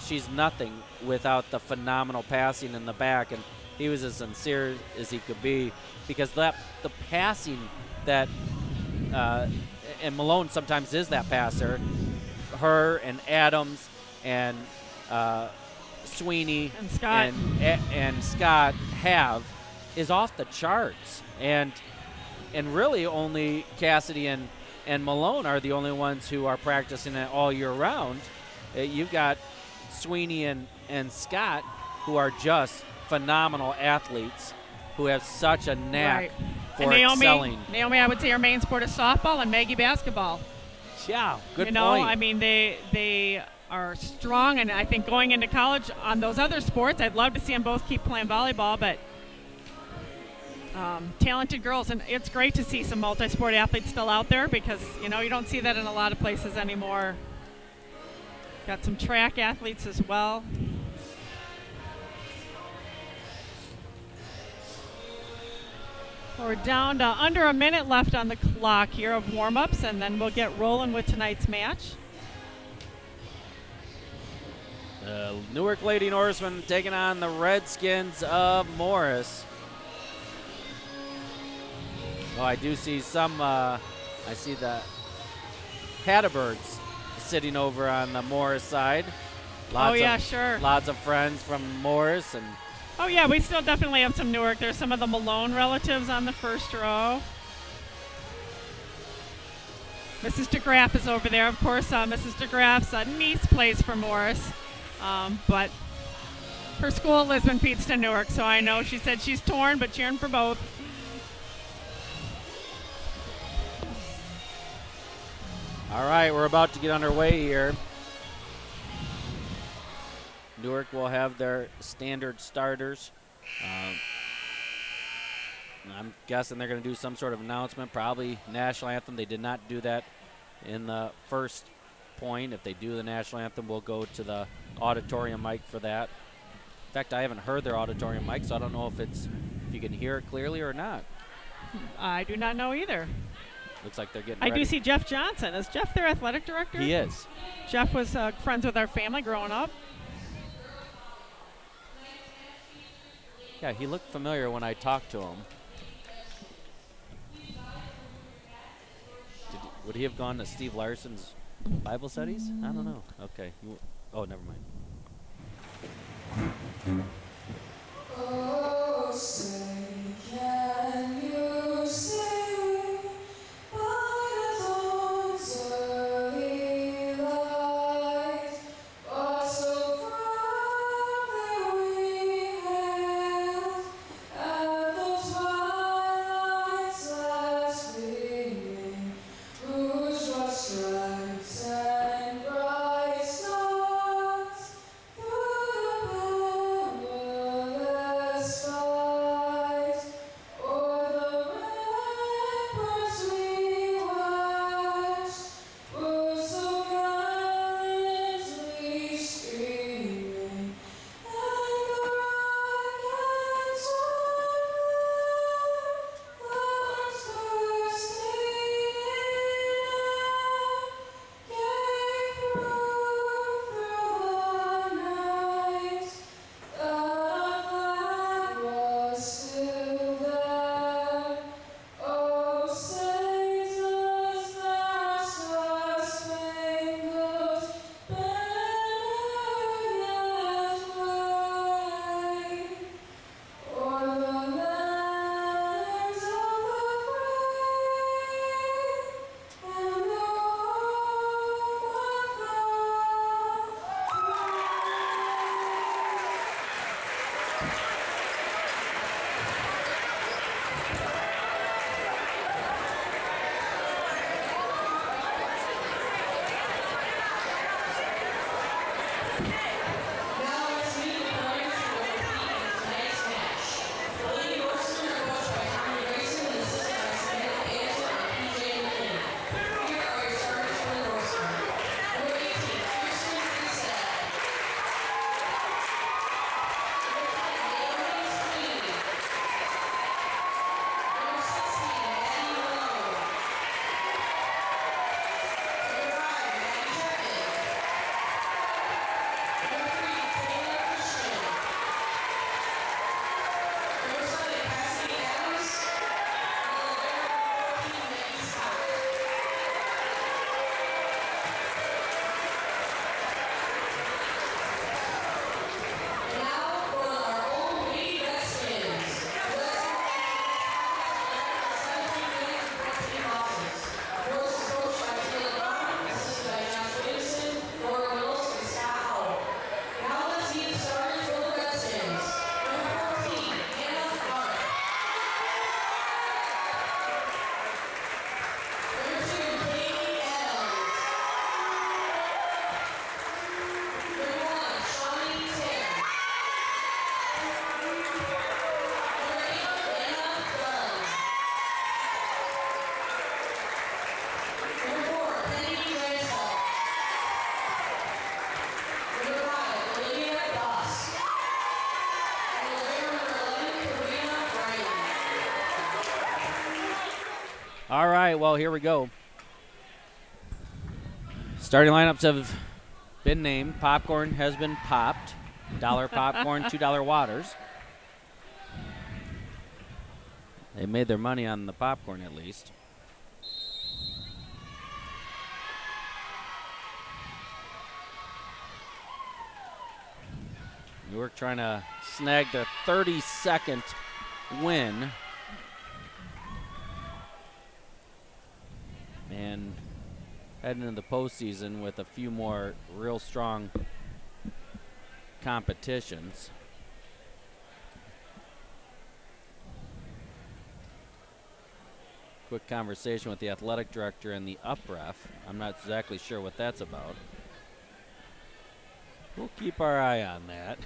she's nothing without the phenomenal passing in the back, and he was as sincere as he could be, because the passing that and Malone sometimes is that passer. Her and Adams and Sweeney and Scott and Scott have is off the charts, and really only Cassidy and Malone are the only ones who are practicing it all year round. You've got Sweeney and Scott, who are just phenomenal athletes, who have such a knack for excelling. Naomi, I would say her main sport is softball, and Maggie basketball. Yeah, good point. You know, I mean, they are strong, and I think going into college on those other sports, I'd love to see them both keep playing volleyball, but talented girls, and it's great to see some multi-sport athletes still out there, because, you know, you don't see that in a lot of places anymore. Got some track athletes as well. We're down to under a minute left on the clock here of warm-ups, and then we'll get rolling with tonight's match. Newark Lady Norsemen taking on the Redskins of Morris. Oh, I do see some, I see the Hattebergs sitting over on the Morris side. Sure. Lots of friends from Morris. And oh, yeah, we still definitely have some Newark. There's some of the Malone relatives on the first row. Mrs. DeGraff is over there, of course. Mrs. DeGraff's niece plays for Morris, but her school at Lisbon feeds to Newark, so I know she said she's torn, but cheering for both. All right, we're about to get underway here. Newark will have their standard starters. I'm guessing they're going to do some sort of announcement, probably national anthem. They did not do that in the first point. If they do the national anthem, we'll go to the auditorium mic for that. In fact, I haven't heard their auditorium mic, so I don't know if you can hear it clearly or not. I do not know either. Looks like they're getting ready. ready. I do see Jeff Johnson. Is Jeff their athletic director? He is. Jeff was friends with our family growing up. Yeah, he looked familiar when I talked to him. Would he have gone to Steve Larson's Bible studies? I don't know. Okay. Oh, never mind. Oh, say, can you say by the dawn's early light, what so proudly we hailed at the twilight's last gleaming, whose broad stripes and bright stars All right, well, here we go. Starting lineups have been named. Popcorn has been popped. $1 popcorn, $2 waters. They made their money on the popcorn at least. Newark trying to snag their 32nd win. And heading into the postseason with a few more real strong competitions. Quick conversation with the athletic director and the up ref. I'm not exactly sure what that's about. We'll keep our eye on that.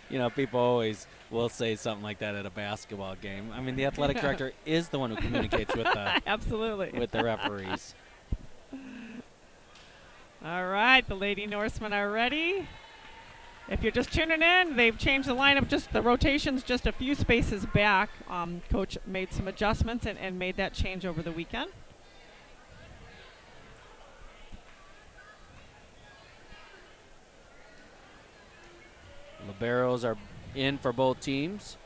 You know, people always will say something like that at a basketball game. I mean, the athletic director is the one who communicates with the Absolutely. with the referees. All right, the Lady Norsemen are ready. If you're just tuning in, they've changed the lineup, just the rotations just a few spaces back. Coach made some adjustments and made that change over the weekend. Liberos are in for both teams,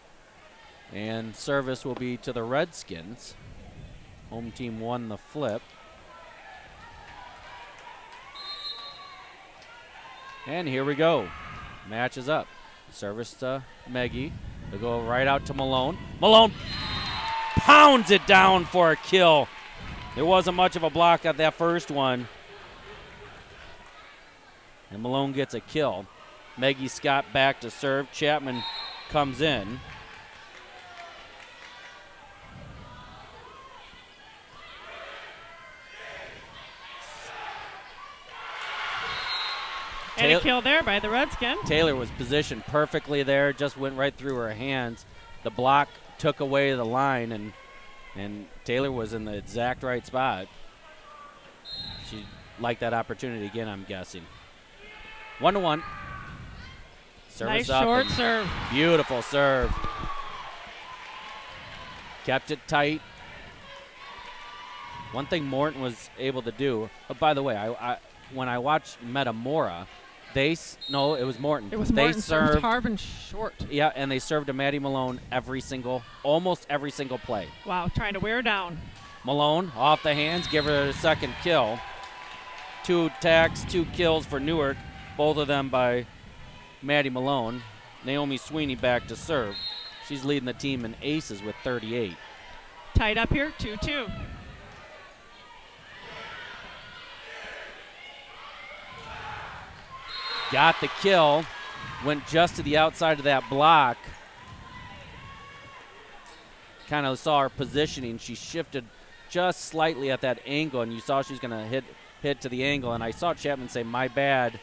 and service will be to the Redskins. Home team won the flip. And here we go. Match is up. Service to Meggie. They go right out to Malone. Malone pounds it down for a kill. There wasn't much of a block at that first one. And Malone gets a kill. Meggie Scott back to serve. Chapman comes in. And a kill there by the Redskins. Taylor was positioned perfectly there, just went right through her hands. The block took away the line, and Taylor was in the exact right spot. She liked that opportunity again, I'm guessing. 1-1. Service Nice up short serve. Beautiful serve. Kept it tight. One thing Morton was able to do, by the way, when I watched Metamora, it was Morton. It was they Morton served Harvin short. Yeah, and they served to Maddie Malone almost every single play. Wow, trying to wear her down. Malone off the hands, give her a second kill. 2 attacks, 2 kills for Newark, both of them by Maddie Malone. Naomi Sweeney back to serve. She's leading the team in aces with 38. Tied up here, 2-2. Got the kill, went just to the outside of that block. Kind of saw her positioning. She shifted just slightly at that angle, and you saw she was going to hit to the angle. And I saw Chapman say, "My bad,"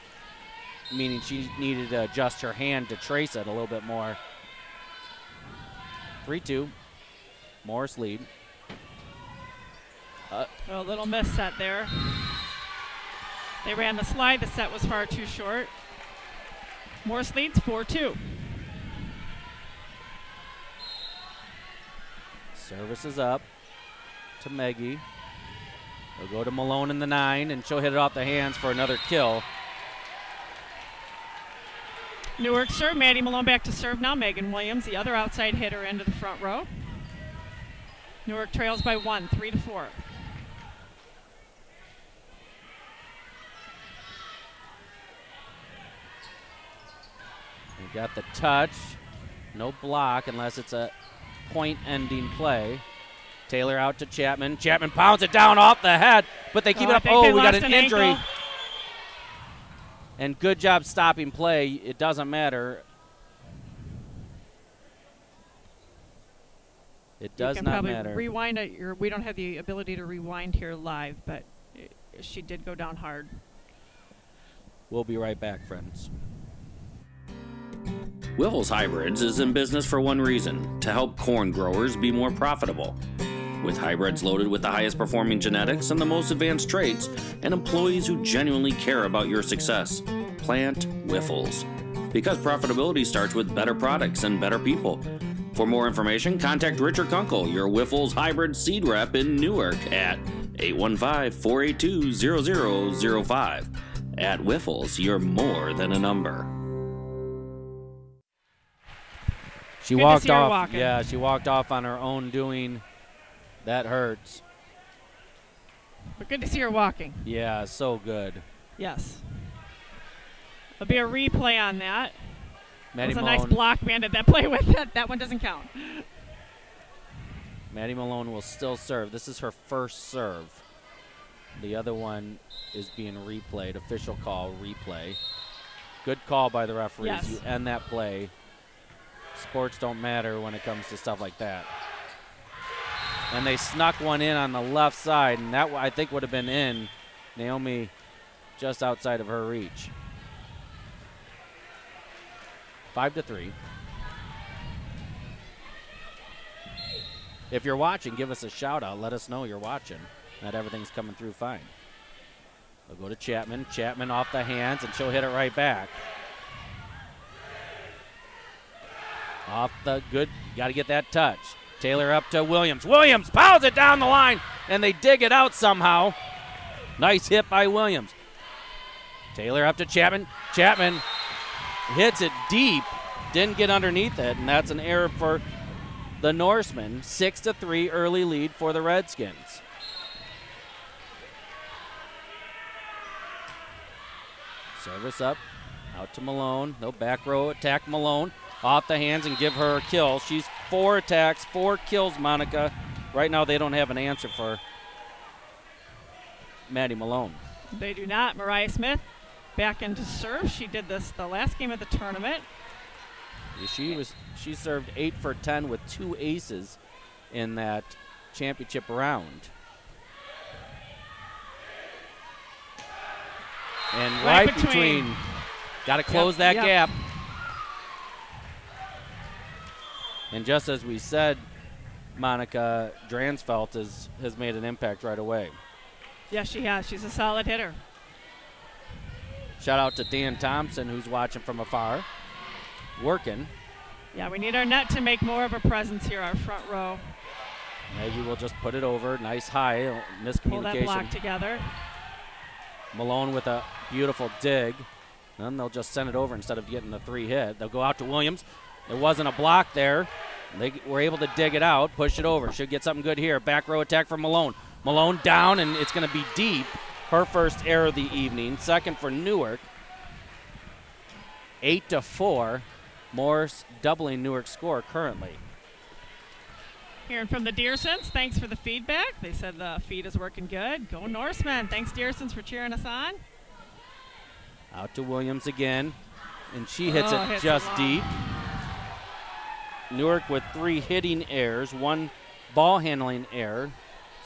meaning she needed to adjust her hand to trace it a little bit more. 3-2. Morris lead. A little miss set there. They ran the slide. The set was far too short. Morse leads 4-2. Service is up to Meggie. They'll go to Malone in the 9, and she'll hit it off the hands for another kill. Newark serve. Maddie Malone back to serve now. Megan Williams, the other outside hitter, into the front row. Newark trails by 1, 3-4. They got the touch. No block unless it's a point-ending play. Taylor out to Chapman. Chapman pounds it down off the head, but they keep it up. Oh, we got an injury. Ankle. And good job stopping play. It doesn't matter. It does not matter. You can probably rewind it. We don't have the ability to rewind here live, but she did go down hard. We'll be right back, friends. Wiffles Hybrids is in business for one reason: to help corn growers be more profitable. With hybrids loaded with the highest performing genetics and the most advanced traits, and employees who genuinely care about your success. Plant Wiffles. because profitability starts with better products and better people. For more information, contact Richard Kunkel, your Wiffles hybrid seed rep in Newark at 815-482-0005. At Wiffles, you're more than a number. She Good to walked see her off. walking. Yeah, she walked off on her own doing. That hurts. But good to see her walking. Yeah, so good. Yes. There'll be a replay on that. Maddie That was a Malone. nice block banded that play with it. That one doesn't count. Maddie Malone will still serve. This is her first serve. The other one is being replayed. Official call, replay. Good call by the referees. Yes. You end that play. Sports don't matter when it comes to stuff like that. And they snuck one in on the left side, and that I think would have been in. Naomi just outside of her reach. 5-3. If you're watching, give us a shout out. Let us know you're watching. That everything's coming through fine. We'll go to Chapman. Chapman off the hands, and she'll hit it right back. Off the good. Got to get that touch. Taylor up to Williams. Williams pounds it down the line, and they dig it out somehow. Nice hit by Williams. Taylor up to Chapman. Chapman hits it deep. Didn't get underneath it, and that's an error for the Norsemen. 6-3 early lead for the Redskins. Service up. Out to Malone. No back row attack Malone. Off the hands and give her a kill. She's 4 attacks, 4 kills, Monica. Right now they don't have an answer for Maddie Malone. They do not. Mariah Smith back into serve. She did this the last game of the tournament. She served 8 for 10 with 2 aces in that championship round. And right between. Got to close that gap. And just as we said, Monica Dransfeld has made an impact right away. Yes, she has. She's a solid hitter. Shout out to Dan Thompson, who's watching from afar, working. Yeah, we need our net to make more of a presence here, our front row. Maggie will just put it over. Nice high, miscommunication. Pull that block together. Malone with a beautiful dig. Then they'll just send it over instead of getting the 3 hit. They'll go out to Williams. There wasn't a block there. They were able to dig it out, push it over. Should get something good here. Back row attack from Malone. Malone down, and it's going to be deep. Her first error of the evening. Second for Newark. 8-4. Morris doubling Newark's score currently. Hearing from the Deersons, thanks for the feedback. They said the feed is working good. Go Norsemen. Thanks, Deersons, for cheering us on. Out to Williams again, and she hits it hits just it deep. Newark with 3 hitting errors, 1 ball handling error.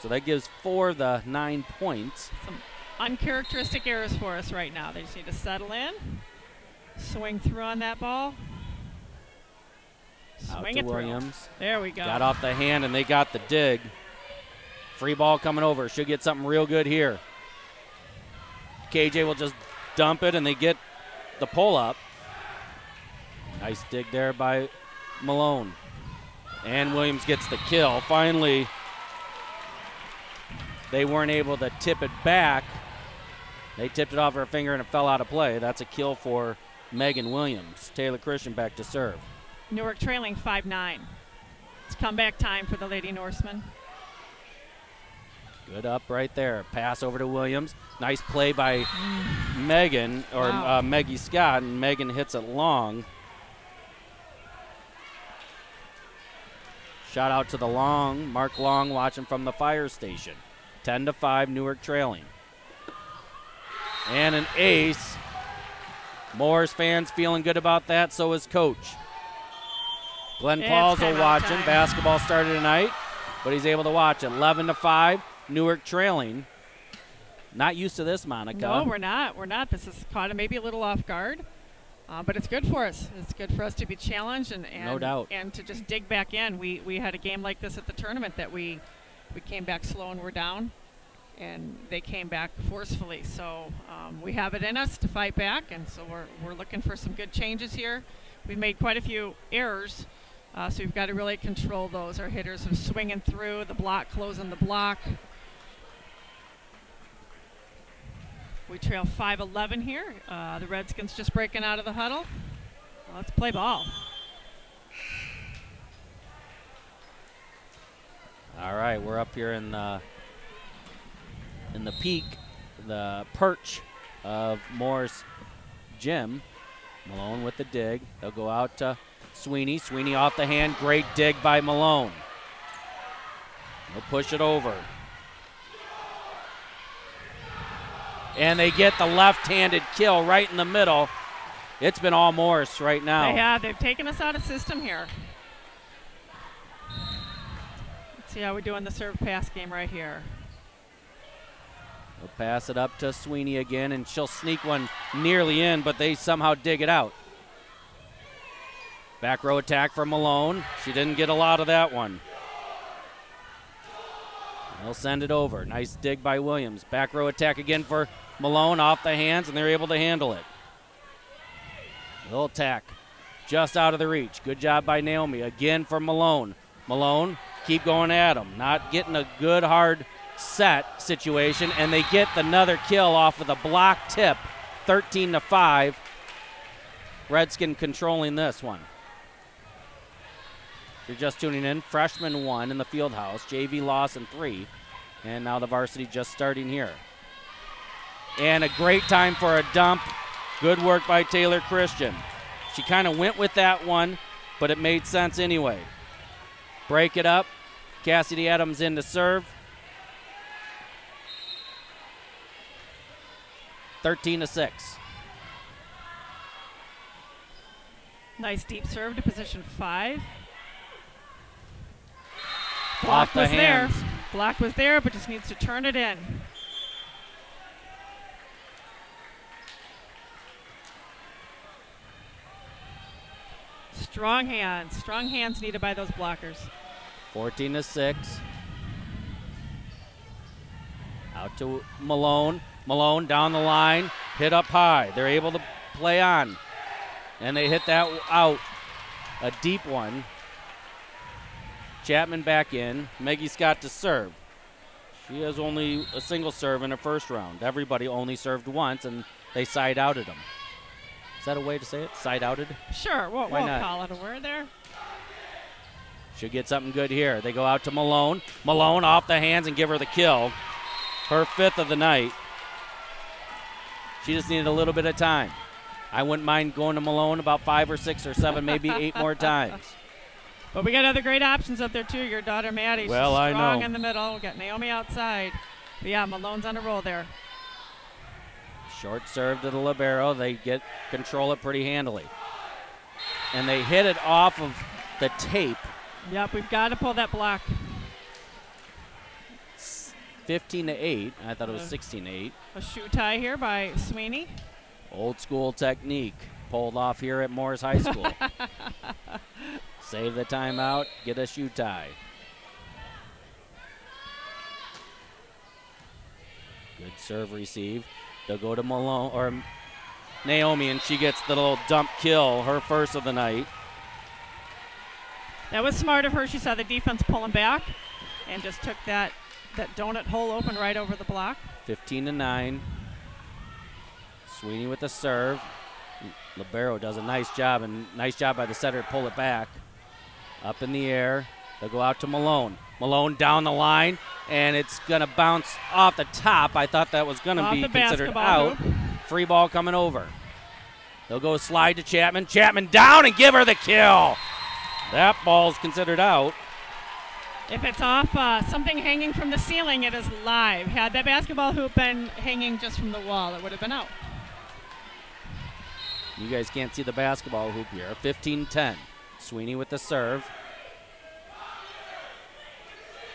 So that gives 4 of the 9 points. Some uncharacteristic errors for us right now. They just need to settle in, swing through on that ball. Out Swing to it through. Williams. There we go. Got off the hand, and they got the dig. Free ball coming over. Should get something real good here. KJ will just dump it, and they get the pull up. Nice dig there by Malone. And Williams gets the kill. Finally, they weren't able to tip it back. They tipped it off her finger, and it fell out of play. That's a kill for Megan Williams. Taylor Christian back to serve. Newark trailing 5-9. It's comeback time for the Lady Norsemen. Good up right there. Pass over to Williams. Nice play by Megan, or Wow. Maggie Scott, and Megan hits it long. Shout out to the Long, Mark Long, watching from the fire station. 10-5, Newark trailing. And an ace. Morris fans feeling good about that, so is coach. Glenn It's Paul's timeout watching. time. Basketball started tonight, but he's able to watch it. 11-5, Newark trailing. Not used to this, Monica. No, we're not. We're not. This is caught maybe a little off guard, but it's good for us. It's good for us to be challenged and No doubt. and to just dig back in. We had a game like this at the tournament that we came back slow and we're down, and they came back forcefully. So we have it in us to fight back, and so we're looking for some good changes here. We've made quite a few errors, so we've got to really control those. Our hitters are swinging through the block, closing the block. We trail 5-11 here. The Redskins just breaking out of the huddle. Let's play ball. All right, we're up here in the peak, the perch of Moore's gym. Malone with the dig. They'll go out to Sweeney. Sweeney off the hand. Great dig by Malone. They'll push it over. And they get the left-handed kill right in the middle. It's been all Morse right now. They have. They've taken us out of system here. Let's see how we do in the serve pass game right here. They'll pass it up to Sweeney again, and she'll sneak one nearly in, but they somehow dig it out. Back row attack for Malone. She didn't get a lot of that one. They'll send it over. Nice dig by Williams. Back row attack again for Malone off the hands, and they're able to handle it. Little attack just out of the reach. Good job by Naomi. Again for Malone. Malone, keep going at him. Not getting a good hard set situation, and they get another kill off of the block tip. 13-5. Redskin controlling this one. If you're just tuning in, freshman 1 in the field house, JV Lawson 3, and now the varsity just starting here. And a great time for a dump. Good work by Taylor Christian. She kind of went with that one, but it made sense anyway. Break it up. Cassidy Adams in to serve. 13-6. Nice deep serve to position 5. Off Block the was there. hands. Block was there, but just needs to turn it in. Strong hands needed by those blockers. 14-6. Out to Malone. Malone down the line, hit up high. They're able to play on. And they hit that out. A deep one. Chapman back in. Maggie Scott to serve. She has only a single serve in her first round. Everybody only served once, and they side-outed them. Is that a way to say it? Side-outed? Sure, we'll not? call it a word there. Should get something good here. They go out to Malone. Malone off the hands and give her the kill. Her 5th of the night. She just needed a little bit of time. I wouldn't mind going to Malone about 5 or 6 or 7, maybe 8 more times. But we got other great options up there, too. Your daughter, Maddie, Well, she's I strong know. in the middle. We got Naomi outside. But, yeah, Malone's on a roll there. Short serve to the libero. They control it pretty handily. And they hit it off of the tape. Yep, we've got to pull that block. 15-8. I thought it was 16-8. A shoe tie here by Sweeney. Old school technique pulled off here at Morris High School. Save the timeout, get a shoe tie. Good serve receive. They'll go to Malone or Naomi, and she gets the little dump kill, her first of the night. That was smart of her. She saw the defense pulling back and just took that donut hole open right over the block. 15-9. Sweeney with the serve. Libero does a nice job, and nice job by the setter to pull it back. Up in the air. They'll go out to Malone. Malone down the line, and it's going to bounce off the top. I thought that was going to be considered out. Hoop. Free ball coming over. They'll go slide to Chapman. Chapman down and give her the kill. That ball's considered out. If it's off something hanging from the ceiling, it is live. Had that basketball hoop been hanging just from the wall, it would have been out. You guys can't see the basketball hoop here. 15-10. Sweeney with the serve.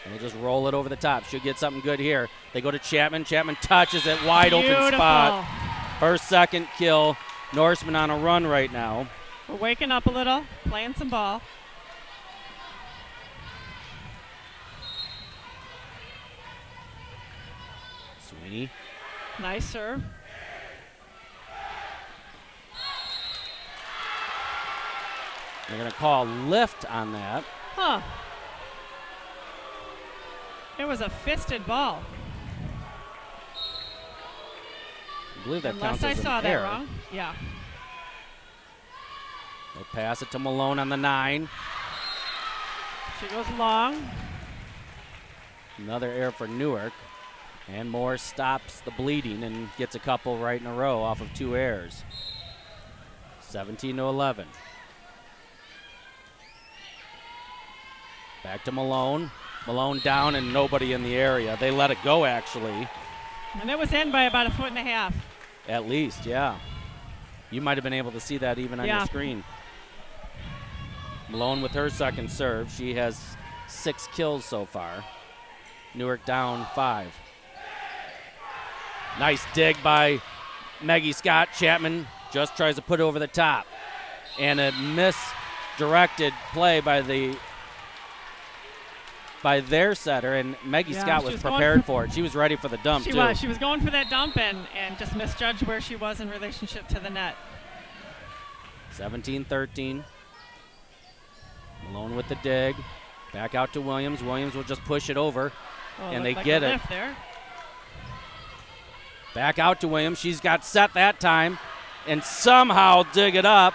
And they'll just roll it over the top. Should get something good here. They go to Chapman. Chapman touches it. Wide open spot. Her second kill. Norseman on a run right now. We're waking up a little, playing some ball. Sweeney. Nice serve. They're going to call lift on that. Huh. It was a fisted ball. I believe that Unless counts I as saw an that error. wrong. Yeah. They'll pass it to Malone on the 9. She goes long. Another error for Newark. And Moore stops the bleeding and gets a couple right in a row off of 2 errors. 17-11. Back to Malone. Malone down and nobody in the area. They let it go, actually. And it was in by about 1.5 feet. At least, yeah. You might have been able to see that even on your screen. Malone with her second serve. She has 6 kills so far. Newark down 5. Nice dig by Maggie Scott. Chapman just tries to put it over the top. And a misdirected play by their setter, and Maggie Scott was prepared for it. She was ready for the dump, too. She was going for that dump and just misjudged where she was in relationship to the net. 17-13. Malone with the dig. Back out to Williams. Williams will just push it over, and they get it. There. Back out to Williams. She's got set that time, and somehow dig it up.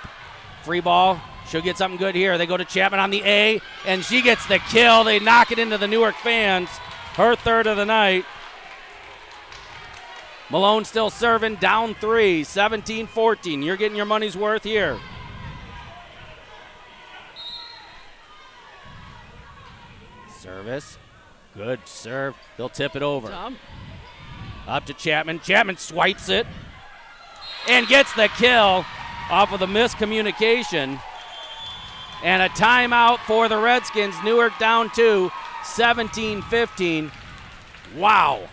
Free ball. She'll get something good here. They go to Chapman on the A, and she gets the kill. They knock it into the Newark fans. Her third of the night. Malone still serving, down 3, 17-14. You're getting your money's worth here. Service. Good serve. They'll tip it over. Dump. Up to Chapman. Chapman swipes it and gets the kill off of the miscommunication. And a timeout for the Redskins. Newark down 2, 17-15. Wow.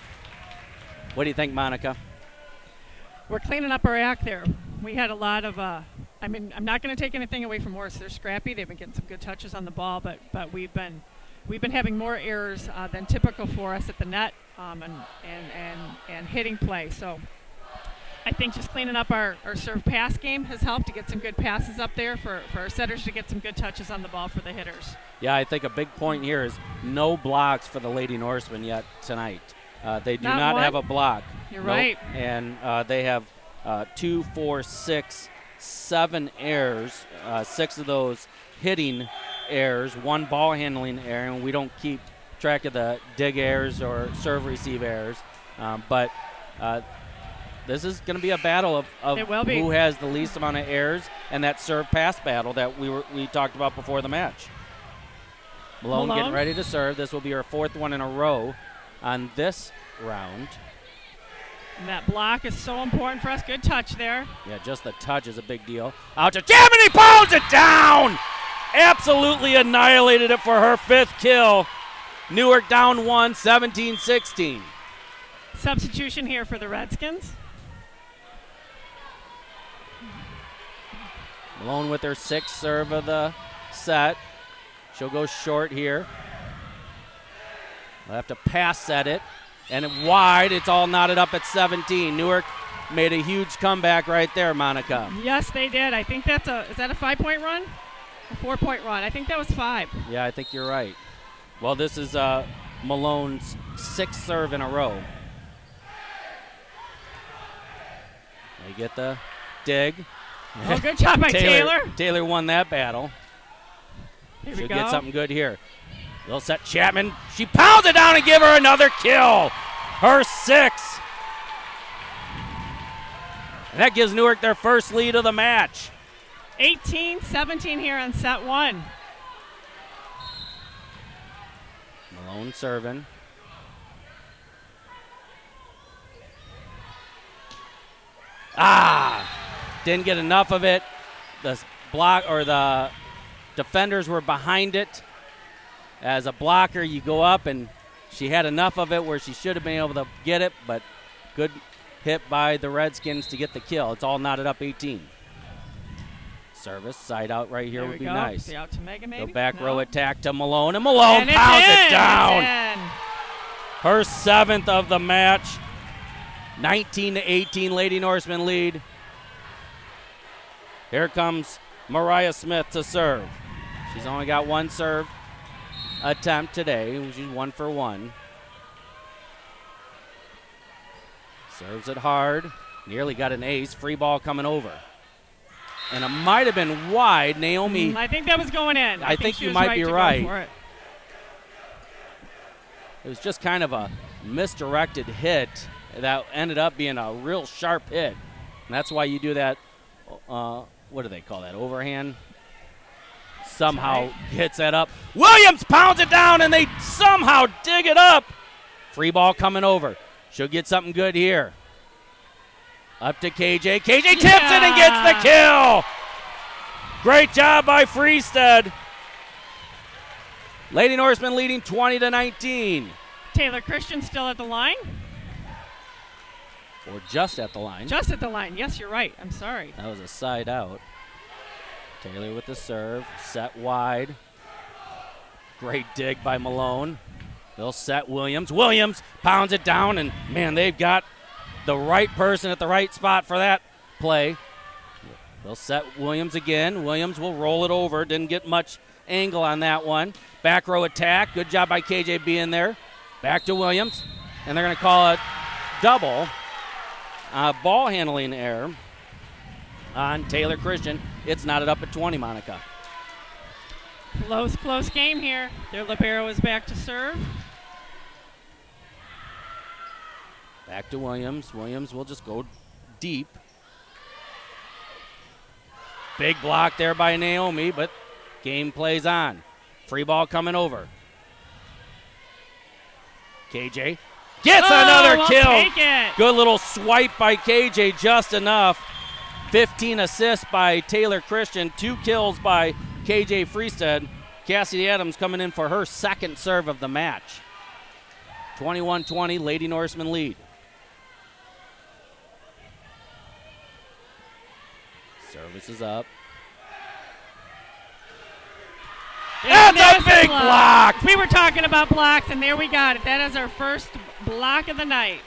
What do you think, Monica? We're cleaning up our act there. We had a lot of, I'm not going to take anything away from Morris. They're scrappy. They've been getting some good touches on the ball, but we've been having more errors than typical for us at the net and hitting play. So I think just cleaning up our serve pass game has helped to get some good passes up there for our setters to get some good touches on the ball for the hitters. Yeah, I think a big point here is no blocks for the Lady Norsemen yet tonight. They do not have a block. You're right. And they have 2, 4, 6, 7 errors, 6 of those hitting errors, 1 ball handling error, and we don't keep track of the dig errors or serve receive errors. But this is going to be a battle of who has the least amount of errors, and that serve pass battle that we talked about before the match. Malone getting ready to serve. This will be her 4th one in a row on this round. And that block is so important for us. Good touch there. Yeah, just the touch is a big deal. Out to Chapman, he pounds it down! Absolutely annihilated it for her 5th kill. Newark down 1, 17-16. Substitution here for the Redskins. Malone with her 6th serve of the set. She'll go short here. We'll have to pass set it. And wide, it's all knotted up at 17. Newark made a huge comeback right there, Monica. Yes, they did. I think is that a 5-point run? A 4-point run. I think that was 5. Yeah, I think you're right. Well, this is Malone's 6th serve in a row. They get the dig. Oh, good job by Taylor. Taylor won that battle. Here She'll we go. get something good here. They'll set Chapman. She pounds it down and give her another kill. Her 6th. And that gives Newark their first lead of the match. 18-17 here on set 1. Malone serving. Didn't get enough of it. The block or the defenders were behind it. As a blocker, you go up, and she had enough of it where she should have been able to get it, but good hit by the Redskins to get the kill. It's all knotted up 18. Service, side out right here would be nice. The out to Megan, maybe? The back row attack to Malone, and Malone pounds it down. It's in. Her 7th of the match. 19-18, Lady Norsemen lead. Here comes Mariah Smith to serve. She's only got one serve attempt today. She's 1 for 1. Serves it hard. Nearly got an ace. Free ball coming over. And it might have been wide. Naomi. I think that was going in. I think she you was might right be to go right. for it. It was just kind of a misdirected hit that ended up being a real sharp hit. And that's why you do that, what do they call that, overhand? Somehow hits that up. Williams pounds it down, and they somehow dig it up. Free ball coming over. She'll get something good here. Up to KJ. KJ tips it and gets the kill. Great job by Freestead. Lady Norsemen leading 20-19. Taylor Christian still at the line? Or just at the line. Just at the line. Yes, you're right. I'm sorry. That was a side out. Taylor with the serve. Set wide. Great dig by Malone. They'll set Williams. Williams pounds it down, and, man, they've got the right person at the right spot for that play. They'll set Williams again. Williams will roll it over. Didn't get much angle on that one. Back row attack. Good job by KJ being there. Back to Williams, and they're going to call it double. Ball handling error on Taylor Christian. It's knotted up at 20, Monica. Close game here. Their libero is back to serve. Back to Williams. Williams will just go deep. Big block there by Naomi, but game plays on. Free ball coming over. KJ gets another we'll kill. Take it. Good little swipe by KJ, just enough. 15 assists by Taylor Christian, 2 kills by KJ Freestead. Cassidy Adams coming in for her second serve of the match. 21-20, Lady Norsemen lead. Service is up. That's a big block. We were talking about blocks, and there we got it. That is our first block of the night.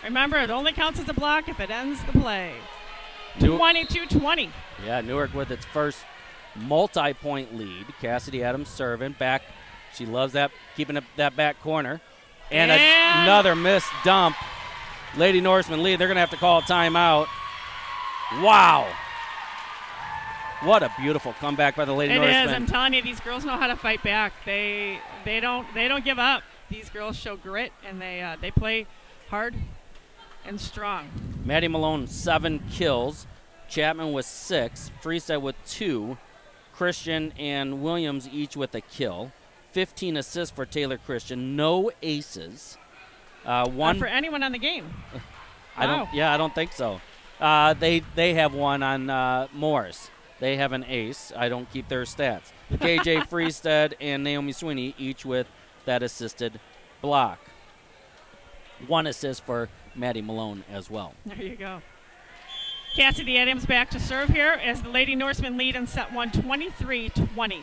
Remember, it only counts as a block if it ends the play. 22-20. Yeah, Newark with its first multi-point lead. Cassidy Adams serving back. She loves that, keeping that back corner. And another missed dump. Lady Norsemen lead. They're going to have to call a timeout. Wow. What a beautiful comeback by the Lady Norsemen. It is. I'm telling you, these girls know how to fight back. They don't give up. These girls show grit, and they play hard and strong. Maddie Malone, 7 kills. Chapman with 6. Freestead with 2. Christian and Williams each with a kill. 15 assists for Taylor Christian. No aces. One for anyone on the game. I don't think so. They have one on Morris. They have an ace. I don't keep their stats. KJ Freestead and Naomi Sweeney each with that assisted block. 1 assist for Maddie Malone as well. There you go. Cassidy Adams back to serve here as the Lady Norsemen lead in set 1, 23-20.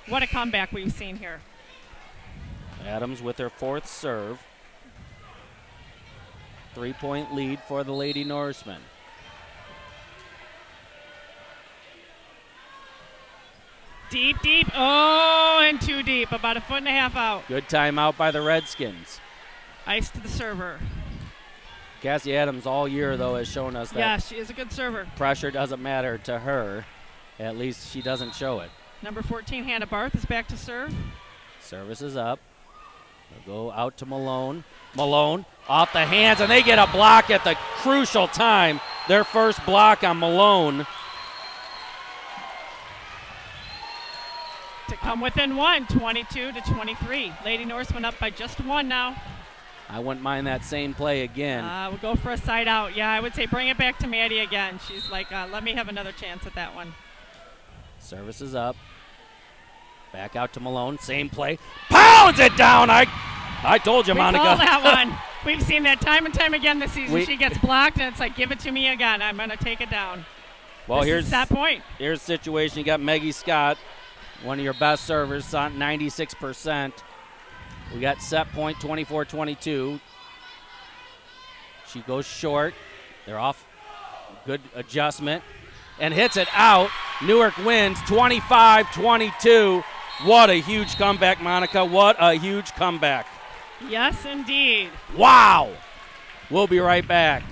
What a comeback we've seen here. Adams with her 4th serve. 3-point lead for the Lady Norsemen. Deep. Oh, and too deep. About 1.5 feet out. Good timeout by the Redskins. Ice to the server. Cassie Adams all year, though, has shown us that Yeah, she is a good server. pressure doesn't matter to her. At least she doesn't show it. Number 14, Hannah Barth, is back to serve. Service is up. They'll go out to Malone. Malone off the hands, and they get a block at the crucial time. Their first block on Malone. To come within 1, 22-23. Lady Norsemen up by just 1 now. I wouldn't mind that same play again. We'll go for a side out. Yeah, I would say bring it back to Maddie again. She's like, let me have another chance at that one. Service is up. Back out to Malone. Same play. Pounds it down. I told you, Monica. We call that one. We've seen that time and time again this season. She gets blocked, and it's like, give it to me again. I'm going to take it down. Well, here's that point. Here's the situation. You got Maggie Scott, one of your best servers, on 96%. We got set point 24-22. She goes short. They're off. Good adjustment. And hits it out. Newark wins 25-22. What a huge comeback, Monica. What a huge comeback. Yes, indeed. Wow. We'll be right back.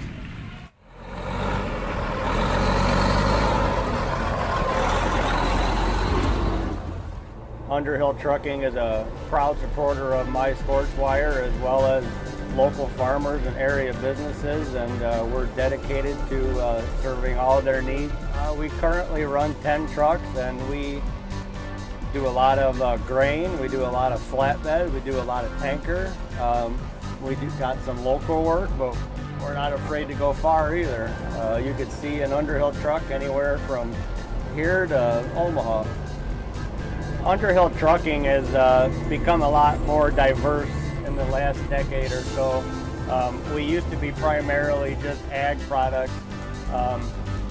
Underhill Trucking is a proud supporter of My Sports Wire, as well as local farmers and area businesses, and we're dedicated to serving all their needs. We currently run 10 trucks, and we do a lot of grain, we do a lot of flatbed, we do a lot of tanker. We do got some local work, but we're not afraid to go far either. You could see an Underhill truck anywhere from here to Omaha. Underhill Trucking has become a lot more diverse in the last decade or so. We used to be primarily just ag products,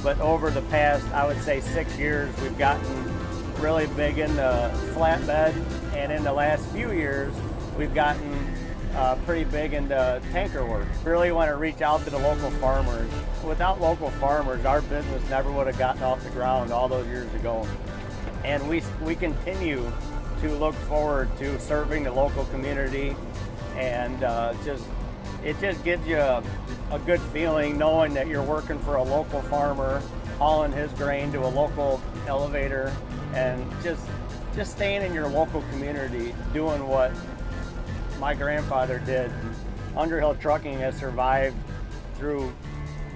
but over the past, I would say 6 years, we've gotten really big into flatbed, and in the last few years, we've gotten pretty big into tanker work. Really want to reach out to the local farmers. Without local farmers, our business never would have gotten off the ground all those years ago. And we continue to look forward to serving the local community, and it just gives you a good feeling knowing that you're working for a local farmer, hauling his grain to a local elevator, and just staying in your local community, doing what my grandfather did. Underhill Trucking has survived through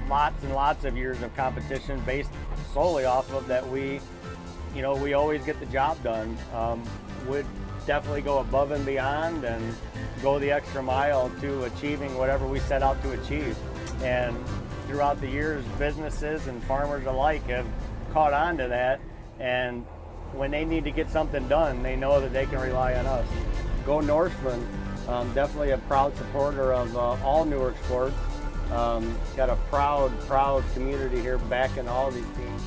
lots and lots of years of competition based solely off of that we always get the job done. We'd definitely go above and beyond and go the extra mile to achieving whatever we set out to achieve. And throughout the years, businesses and farmers alike have caught on to that. And when they need to get something done, they know that they can rely on us. Go Norseman, definitely a proud supporter of all Newark sports. Got a proud community here backing all these teams.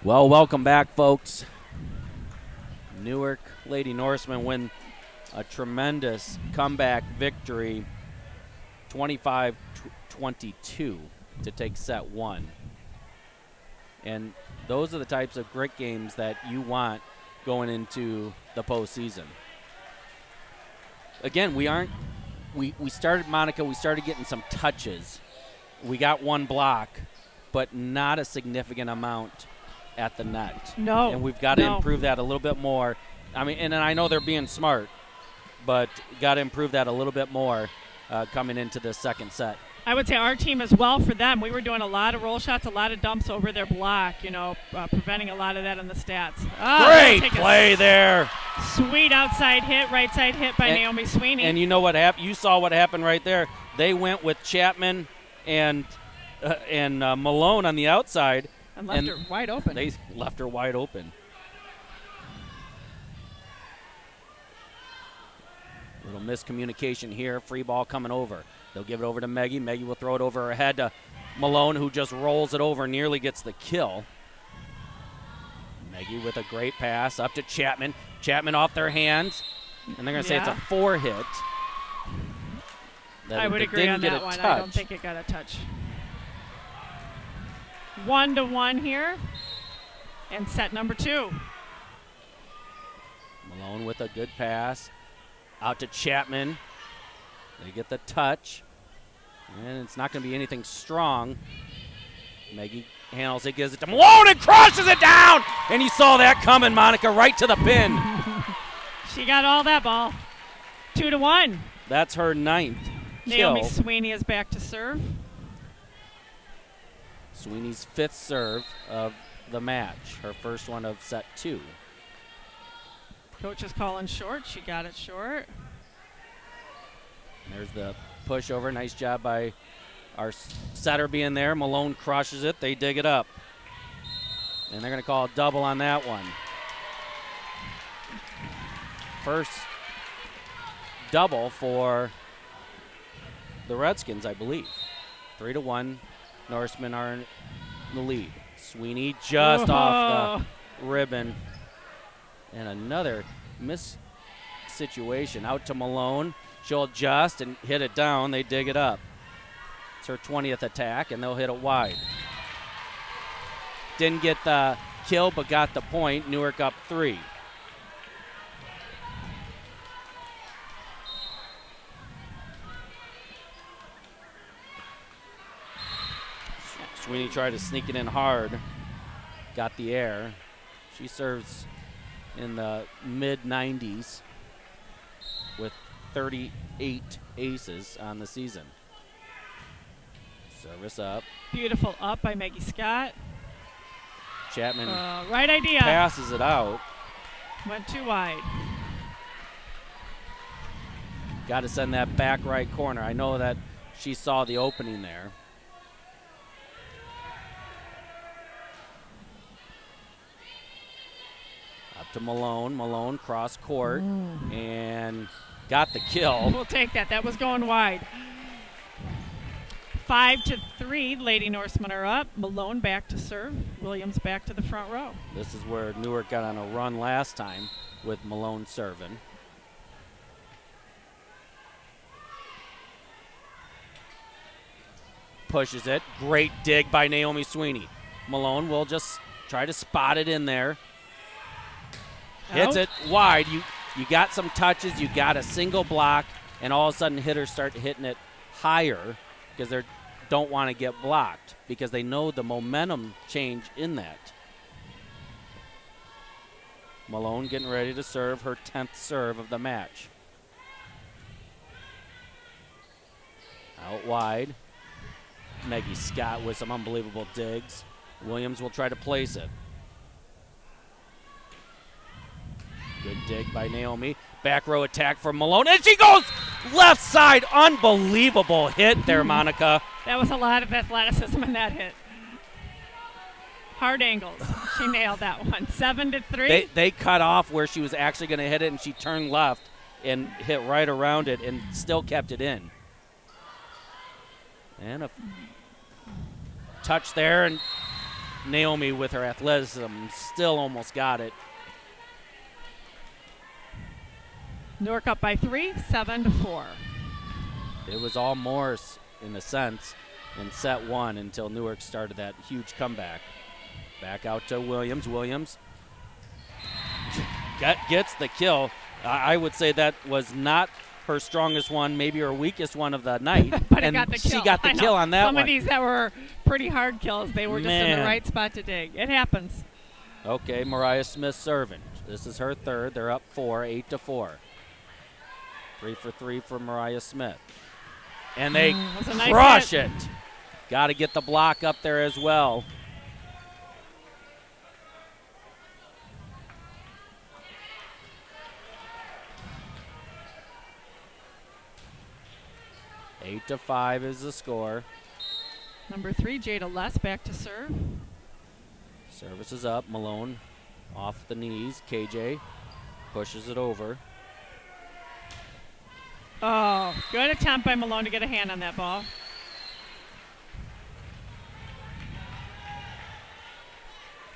Well, welcome back, folks. Newark Lady Norsemen win a tremendous comeback victory, 25-22, to take set one. And those are the types of grit games that you want going into the postseason. Again, we started, Monica, we started getting some touches. We got one block, but not a significant amount at the net. No. And we've got to improve that a little bit more. I mean, and I know they're being smart, but got to improve that a little bit more coming into the second set. I would say our team as well for them. We were doing a lot of roll shots, a lot of dumps over their block, preventing a lot of that in the stats. Great play there. Sweet outside hit, right side hit by Naomi Sweeney. And you know what happened? You saw what happened right there. They went with Chapman and Malone on the outside. And left her wide open. They left her wide open. Little miscommunication here. Free ball coming over. They'll give it over to Maggie. Maggie will throw it over her head to Malone, who just rolls it over, nearly gets the kill. Maggie with a great pass up to Chapman. Chapman off their hands. And they're going to say it's a 4-hit. I would agree on that one. I don't think it got a touch. 1-1 here. And set number 2. Malone with a good pass. Out to Chapman. They get the touch. And it's not going to be anything strong. Maggie handles it, gives it to Malone, and crushes it down! And you saw that coming, Monica, right to the pin. She got all that ball. 2-1. That's her 9th Naomi kill. Sweeney is back to serve. Sweeney's 5th serve of the match. Her first one of set 2. Coach is calling short. She got it short. There's the push over. Nice job by our setter being there. Malone crushes it. They dig it up. And they're going to call a double on that one. First double for the Redskins, I believe. 3-1. Norsemen are in the lead. Sweeney just off the ribbon. And another miss situation out to Malone. She'll adjust and hit it down. They dig it up. It's her 20th attack, and they'll hit it wide. Didn't get the kill, but got the point. Newark up 3. Sweeney tried to sneak it in hard. Got the air. She serves in the mid-90s with 38 aces on the season. Service up. Beautiful up by Maggie Scott. Chapman right idea. passes it out. Went too wide. Got to send that back right corner. I know that she saw the opening there. Up to Malone. Malone cross court and got the kill. We'll take that. That was going wide. 5-3. Lady Norsemen are up. Malone back to serve. Williams back to the front row. This is where Newark got on a run last time with Malone serving. Pushes it. Great dig by Naomi Sweeney. Malone will just try to spot it in there. Hits it wide. You got some touches. You got a single block, and all of a sudden hitters start hitting it higher because they don't want to get blocked because they know the momentum change in that. Malone getting ready to serve her 10th serve of the match. Out wide. Maggie Scott with some unbelievable digs. Williams will try to place it. Good dig by Naomi. Back row attack from Malone. And she goes left side. Unbelievable hit there, Monica. That was a lot of athleticism in that hit. Hard angles. She nailed that one. 7-3. They cut off where she was actually going to hit it, and she turned left and hit right around it and still kept it in. And a touch there, and Naomi with her athleticism still almost got it. Newark up by 3, 7-4. It was all Morris in a sense in set 1 until Newark started that huge comeback. Back out to Williams. Williams gets the kill. I would say that was not her strongest one, maybe her weakest one of the night. But and it got the kill. She got the kill on that Some one. of these that were pretty hard kills, they were just in the right spot to dig. It happens. Okay, Mariah Smith serving. This is her third. They're up 4, 8-4. 3 for 3 for Mariah Smith. And they crush it. Got to get the block up there as well. Eight to 5 is the score. Number 3, Jada Less back to serve. Service is up. Malone off the knees. KJ pushes it over. Oh, good attempt by Malone to get a hand on that ball.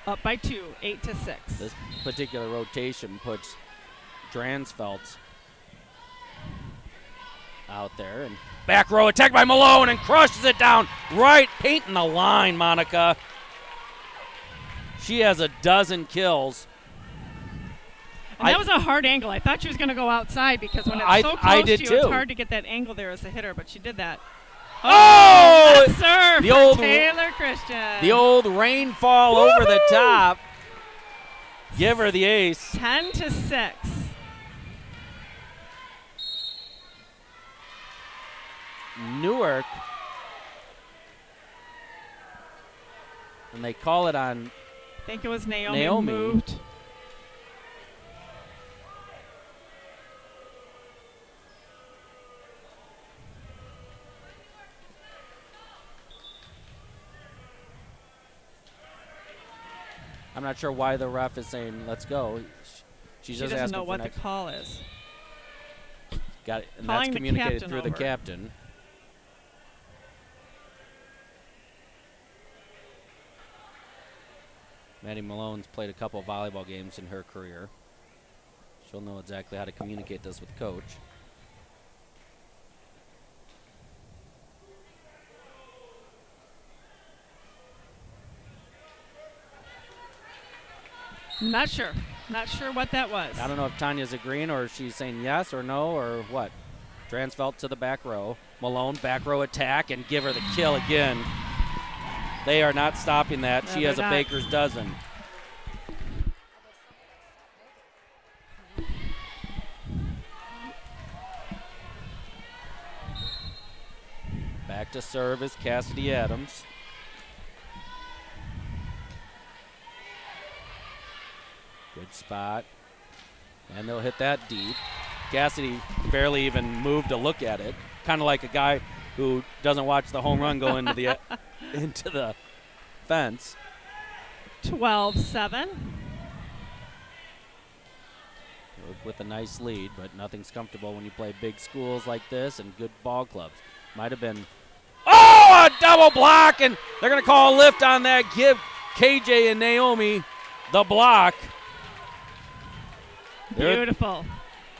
Up by 2, 8-6. This particular rotation puts Dransfeld out there. And back row attack by Malone and crushes it down right, painting the line, Monica. She has a dozen kills. And that was a hard angle. I thought she was going to go outside because when it's so close to you, it's hard to get that angle there as a hitter, but she did that. Oh! Serve the old Taylor Christian. The old rainfall over the top. Give her the ace. 10-6. Newark. And they call it on I think it was Naomi. Moved. I'm not sure why the ref is saying let's go. She doesn't know what the call is. Got it, and that's communicated through the captain. Maddie Malone's played a couple of volleyball games in her career. She'll know exactly how to communicate this with coach. Not sure. Not sure what that was. I don't know if Tanya's agreeing or if she's saying yes or no or what. Dransfeld to the back row. Malone, back row attack, and give her the kill again. They are not stopping that. No, She has a they're not. baker's dozen. Back to serve is Cassidy Adams. Good spot. And they'll hit that deep. Cassidy barely even moved to look at it. Kind of like a guy who doesn't watch the home run go into the into the fence. 12-7. With a nice lead, but nothing's comfortable when you play big schools like this and good ball clubs. Might have been, oh, a double block, and they're going to call a lift on that. Give KJ and Naomi the block. Beautiful.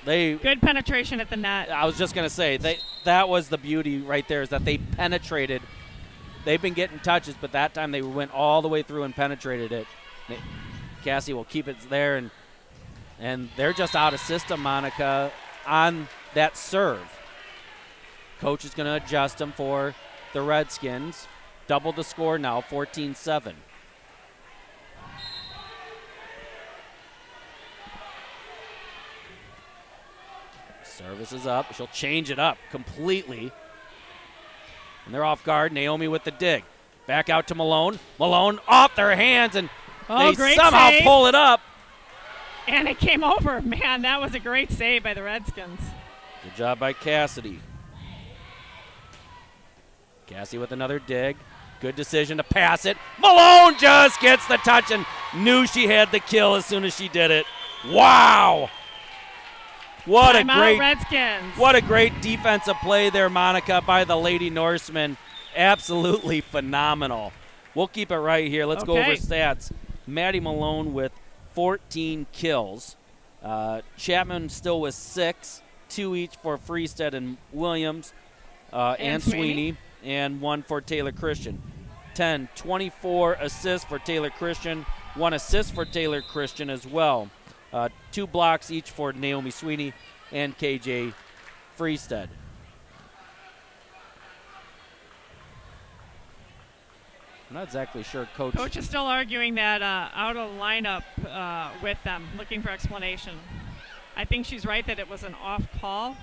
Good penetration at the net. I was just going to say, that was the beauty right there, is that they penetrated. They've been getting touches, but that time they went all the way through and penetrated it. Cassie will keep it there, and they're just out of system, Monica, on that serve. Coach is going to adjust them for the Redskins. Double the score now, 14-7. Service is up. She'll change it up completely. And they're off guard. Naomi with the dig. Back out to Malone. Malone off their hands, and they somehow save. pull it up. And it came over. Man, that was a great save by the Redskins. Good job by Cassidy. Cassie with another dig. Good decision to pass it. Malone just gets the touch and knew she had the kill as soon as she did it. Wow. Redskins. What a great defensive play there, Monica, by the Lady Norsemen. Absolutely phenomenal. We'll keep it right here. Let's go over stats. Maddie Malone with 14 kills. Chapman still with 6, 2 each for Freestead and Williams, and Sweeney, and 1 for Taylor Christian. 24 assists for Taylor Christian, 1 assist for Taylor Christian as well. 2 blocks each for Naomi Sweeney and KJ Freestead. I'm not exactly sure Coach is still arguing that out of lineup with them, looking for explanation. I think she's right that it was an off call.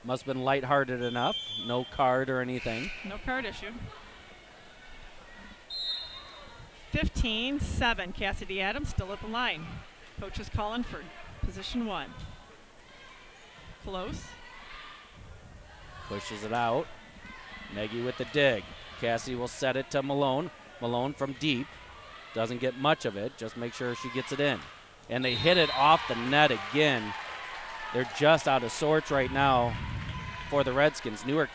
Must have been lighthearted enough. No card or anything. No card issue. 15-7. Cassidy Adams still at the line. Coach is calling for position 1. Close. Pushes it out. Nagy with the dig. Cassie will set it to Malone. Malone from deep. Doesn't get much of it. Just make sure she gets it in. And they hit it off the net again. They're just out of sorts right now for the Redskins. Newark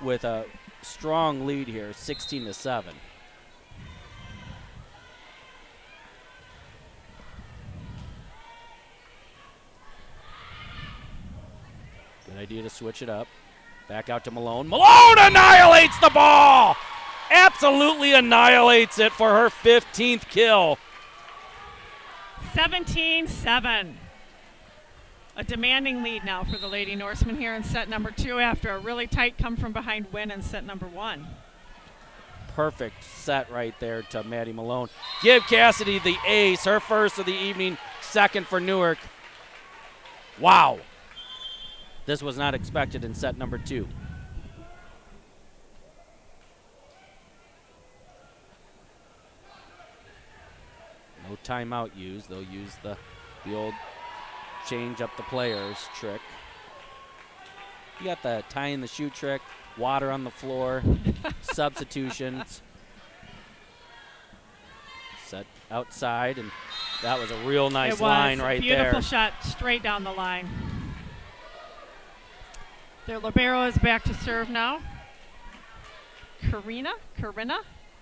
with a strong lead here, 16-7. Good idea to switch it up. Back out to Malone. Malone annihilates the ball! Absolutely annihilates it for her 15th kill. 17-7. A demanding lead now for the Lady Norsemen here in set number 2 after a really tight come-from-behind win in set number 1. Perfect set right there to Maddie Malone. Give Cassidy the ace, her first of the evening, second for Newark. Wow. This was not expected in set number 2. No timeout used. They'll use the old change up the players trick. You got the tying the shoe trick, water on the floor, substitutions. Set outside, and that was a real nice line right there. Beautiful shot straight down the line. Their libero is back to serve now. Corinna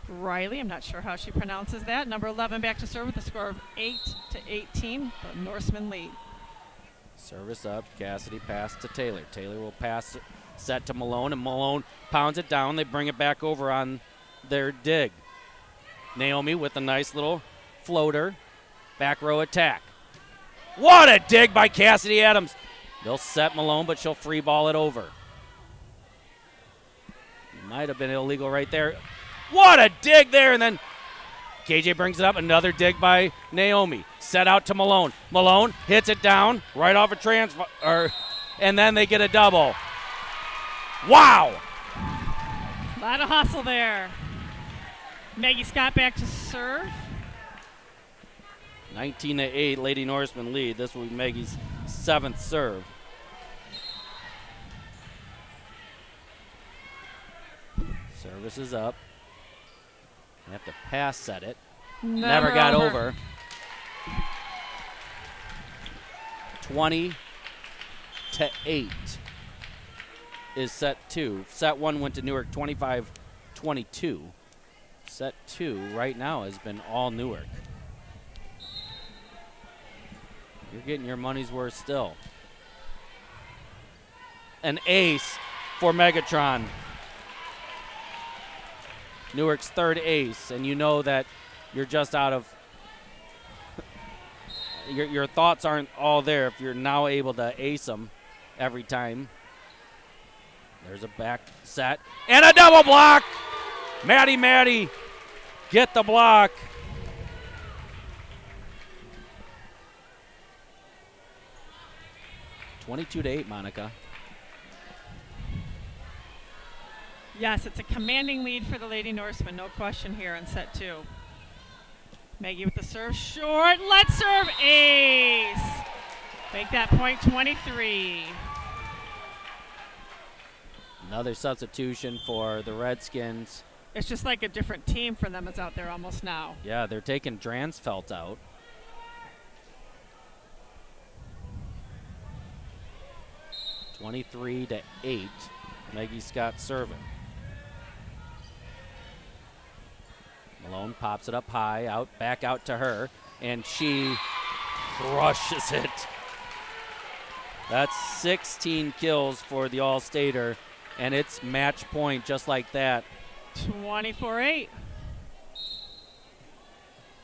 Riley. I'm not sure how she pronounces that. Number 11 back to serve with a score of 8-18. The Norsemen lead. Service up. Cassidy pass to Taylor. Taylor will pass set to Malone, and Malone pounds it down. They bring it back over on their dig. Naomi with a nice little floater. Back row attack. What a dig by Cassidy Adams. They'll set Malone, but she'll free ball it over. Might have been illegal right there. What a dig there, and then KJ brings it up. Another dig by Naomi. Set out to Malone. Malone hits it down right off a transfer, and then they get a double. Wow! A lot of hustle there. Maggie Scott back to serve. 19-8, Lady Norseman lead. This will be Maggie's 7th serve. Service is up. They have to pass set it. Never got over. 20-8 is set 2. Set 1 went to Newark 25-22. Set 2 right now has been all Newark. You're getting your money's worth still. An ace for Megatron. Newark's 3rd ace, and you know that you're just out of your thoughts aren't all there if you're now able to ace them every time. There's a back set and a double block. Maddie, get the block. (22-8), Monica. Yes, it's a commanding lead for the Lady Norsemen, no question here in set 2. Maggie with the serve, short, let's serve, ace. Make that point 23. Another substitution for the Redskins. It's just like a different team for them that's out there almost now. Yeah, they're taking Dransfeld out. (23-8), Maggie Scott serving. Malone pops it up high, back out to her, and she crushes it. That's 16 kills for the All-Stater, and it's match point just like that. 24-8.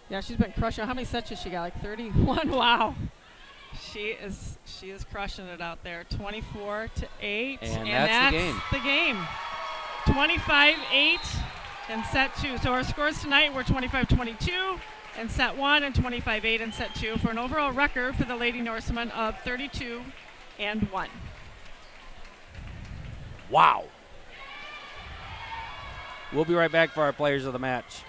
Yeah, she's been crushing. How many sets has she got? Like 31? Wow. She is crushing it out there. 24-8. And that's the game. 25-8 in set 2. So our scores tonight were 25-22 in set 1 and 25-8 in set 2 for an overall record for the Lady Norsemen of 32-1. Wow. We'll be right back for our players of the match.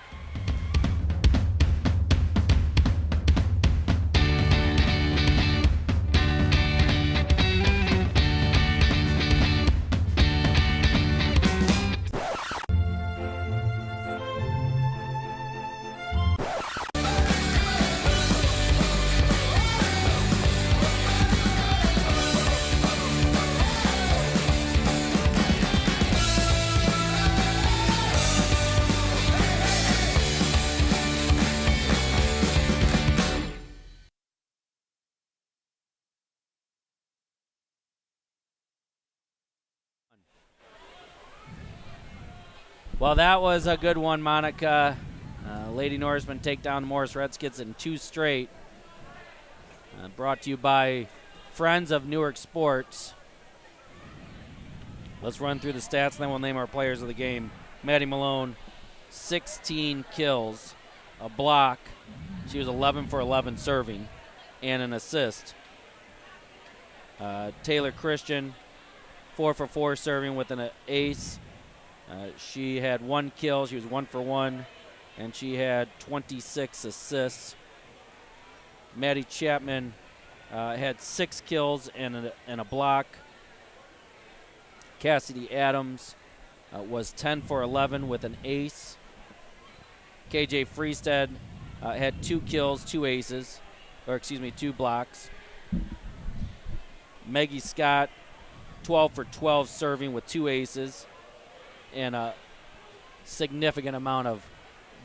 Well, that was a good one, Monica. Lady Norsemen take down the Morris Redskins in 2 straight. Brought to you by Friends of Newark Sports. Let's run through the stats, and then we'll name our players of the game. Maddie Malone, 16 kills, a block. She was 11 for 11 serving, and an assist. Taylor Christian, 4 for 4 serving with an ace. She had 1 kill. She was 1 for 1, and she had 26 assists. Maddie Chapman had 6 kills and a block. Cassidy Adams was 10 for 11 with an ace. KJ Freestead had 2 kills, 2 aces, 2 blocks. Maggie Scott, 12 for 12 serving with 2 aces and a significant amount of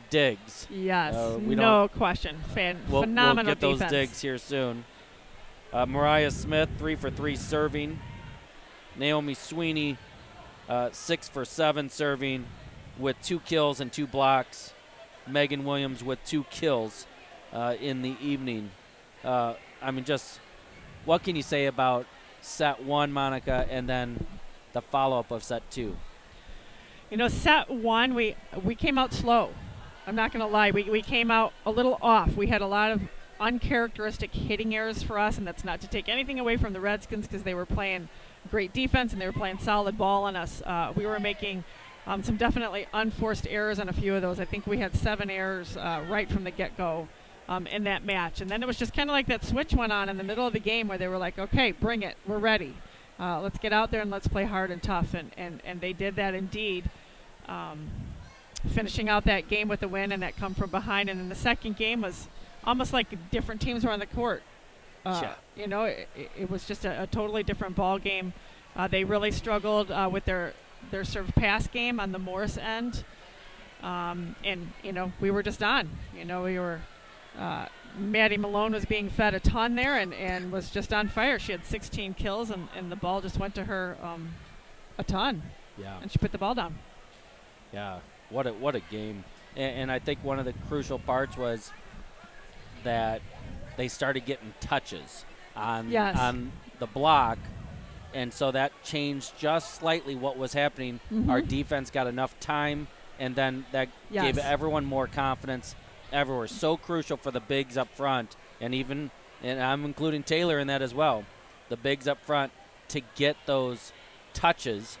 digs. Yes, we no question. We'll Phenomenal get those defense. digs here soon. Mariah Smith, 3 for 3 serving. Naomi Sweeney, 6 for 7 serving with 2 kills and 2 blocks. Megan Williams with 2 kills in the evening. I mean, just what can you say about set 1, Monica, and then the follow-up of set 2? You know, set 1, we came out slow. I'm not going to lie. We came out a little off. We had a lot of uncharacteristic hitting errors for us, and that's not to take anything away from the Redskins because they were playing great defense and they were playing solid ball on us. We were making some definitely unforced errors on a few of those. I think we had 7 errors right from the get-go in that match. And then it was just kind of like that switch went on in the middle of the game where they were like, okay, bring it. We're ready. Let's get out there and let's play hard and tough. And they did that indeed. Finishing out that game with a win and that come from behind. And then the second game was almost like different teams were on the court. You know, it was just a totally different ball game. They really struggled with their serve pass game on the Morris end. And, you know, we were just on. You know, we were Maddie Malone was being fed a ton there and was just on fire. She had 16 kills and the ball just went to her a ton. Yeah. And she put the ball down. Yeah. What a game. And I think one of the crucial parts was that they started getting touches on the block, and so that changed just slightly what was happening. Our defense got enough time, and then that gave everyone more confidence everywhere. So crucial for the bigs up front, and I'm including Taylor in that as well, the bigs up front, to get those touches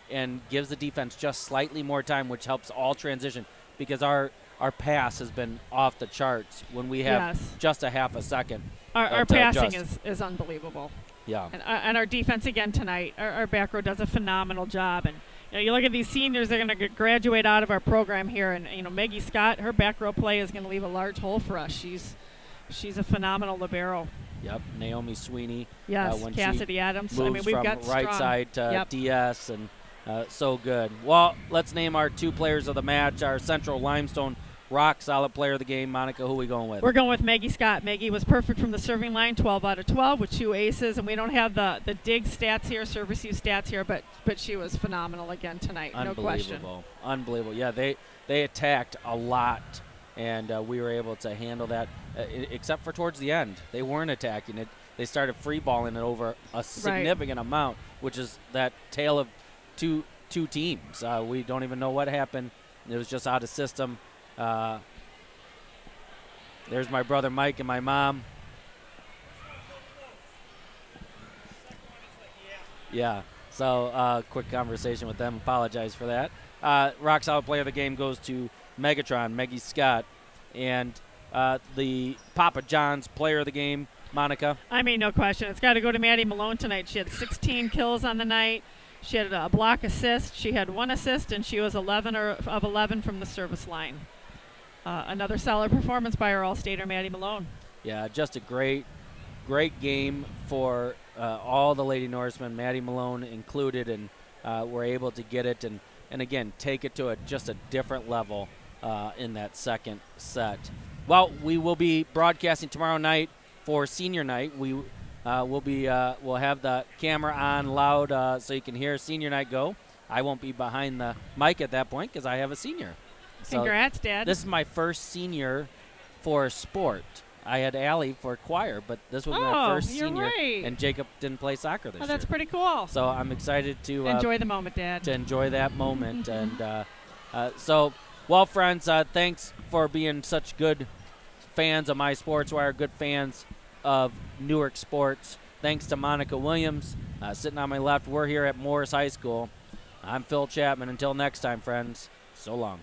and gives the defense just slightly more time, which helps all transition, because our pass has been off the charts when we have just a half a second. Our passing is unbelievable. Yeah. And our defense again tonight, our back row does a phenomenal job. And you know, you look at these seniors, they're going to graduate out of our program here. And you know, Maggie Scott, her back row play is going to leave a large hole for us. She's a phenomenal libero. Yep. Naomi Sweeney. Yes. When Cassidy Adams. Moves I mean, we've from got right strong. side to DS, and so good. Well, let's name our 2 players of the match. Our Central Limestone rock solid player of the game. Monica, who are we going with? We're going with Maggie Scott. Maggie was perfect from the serving line, 12 out of 12 with 2 aces, and we don't have the dig stats here, serve receive stats here, but she was phenomenal again tonight, no question. Unbelievable. Yeah, they attacked a lot, and we were able to handle that, except for towards the end. They weren't attacking it. They started free balling it over a significant amount, which is that tale of two teams. We don't even know what happened. It was just out of system. There's my brother Mike and my mom. Yeah. So quick conversation with them. Apologize for that. Rock solid player of the game goes to Megatron, Maggie Scott, and the Papa John's player of the game, Monica. I mean, no question. It's got to go to Maddie Malone tonight. She had 16 kills on the night. She had a block assist. She had 1 assist, and she was 11 of 11 from the service line. Another solid performance by our All-Stater, Maddie Malone. Yeah, just a great game for all the Lady Norsemen, Maddie Malone included, and were able to get it and again take it to just a different level in that second set. Well, we will be broadcasting tomorrow night for senior night. We'll have the camera on loud so you can hear senior night go. I won't be behind the mic at that point because I have a senior. Congrats, Dad. This is my first senior for sport. I had Allie for choir, but this was my first senior. Right. And Jacob didn't play soccer this year. That's pretty cool. So I'm excited to enjoy the moment, Dad. To enjoy that moment. And well, friends, thanks for being such good fans of My Sports Wire, good fans of Newark sports. Thanks to Monica Williams sitting on my left. We're here at Morris High School. I'm Phil Chapman. Until next time, friends, so long.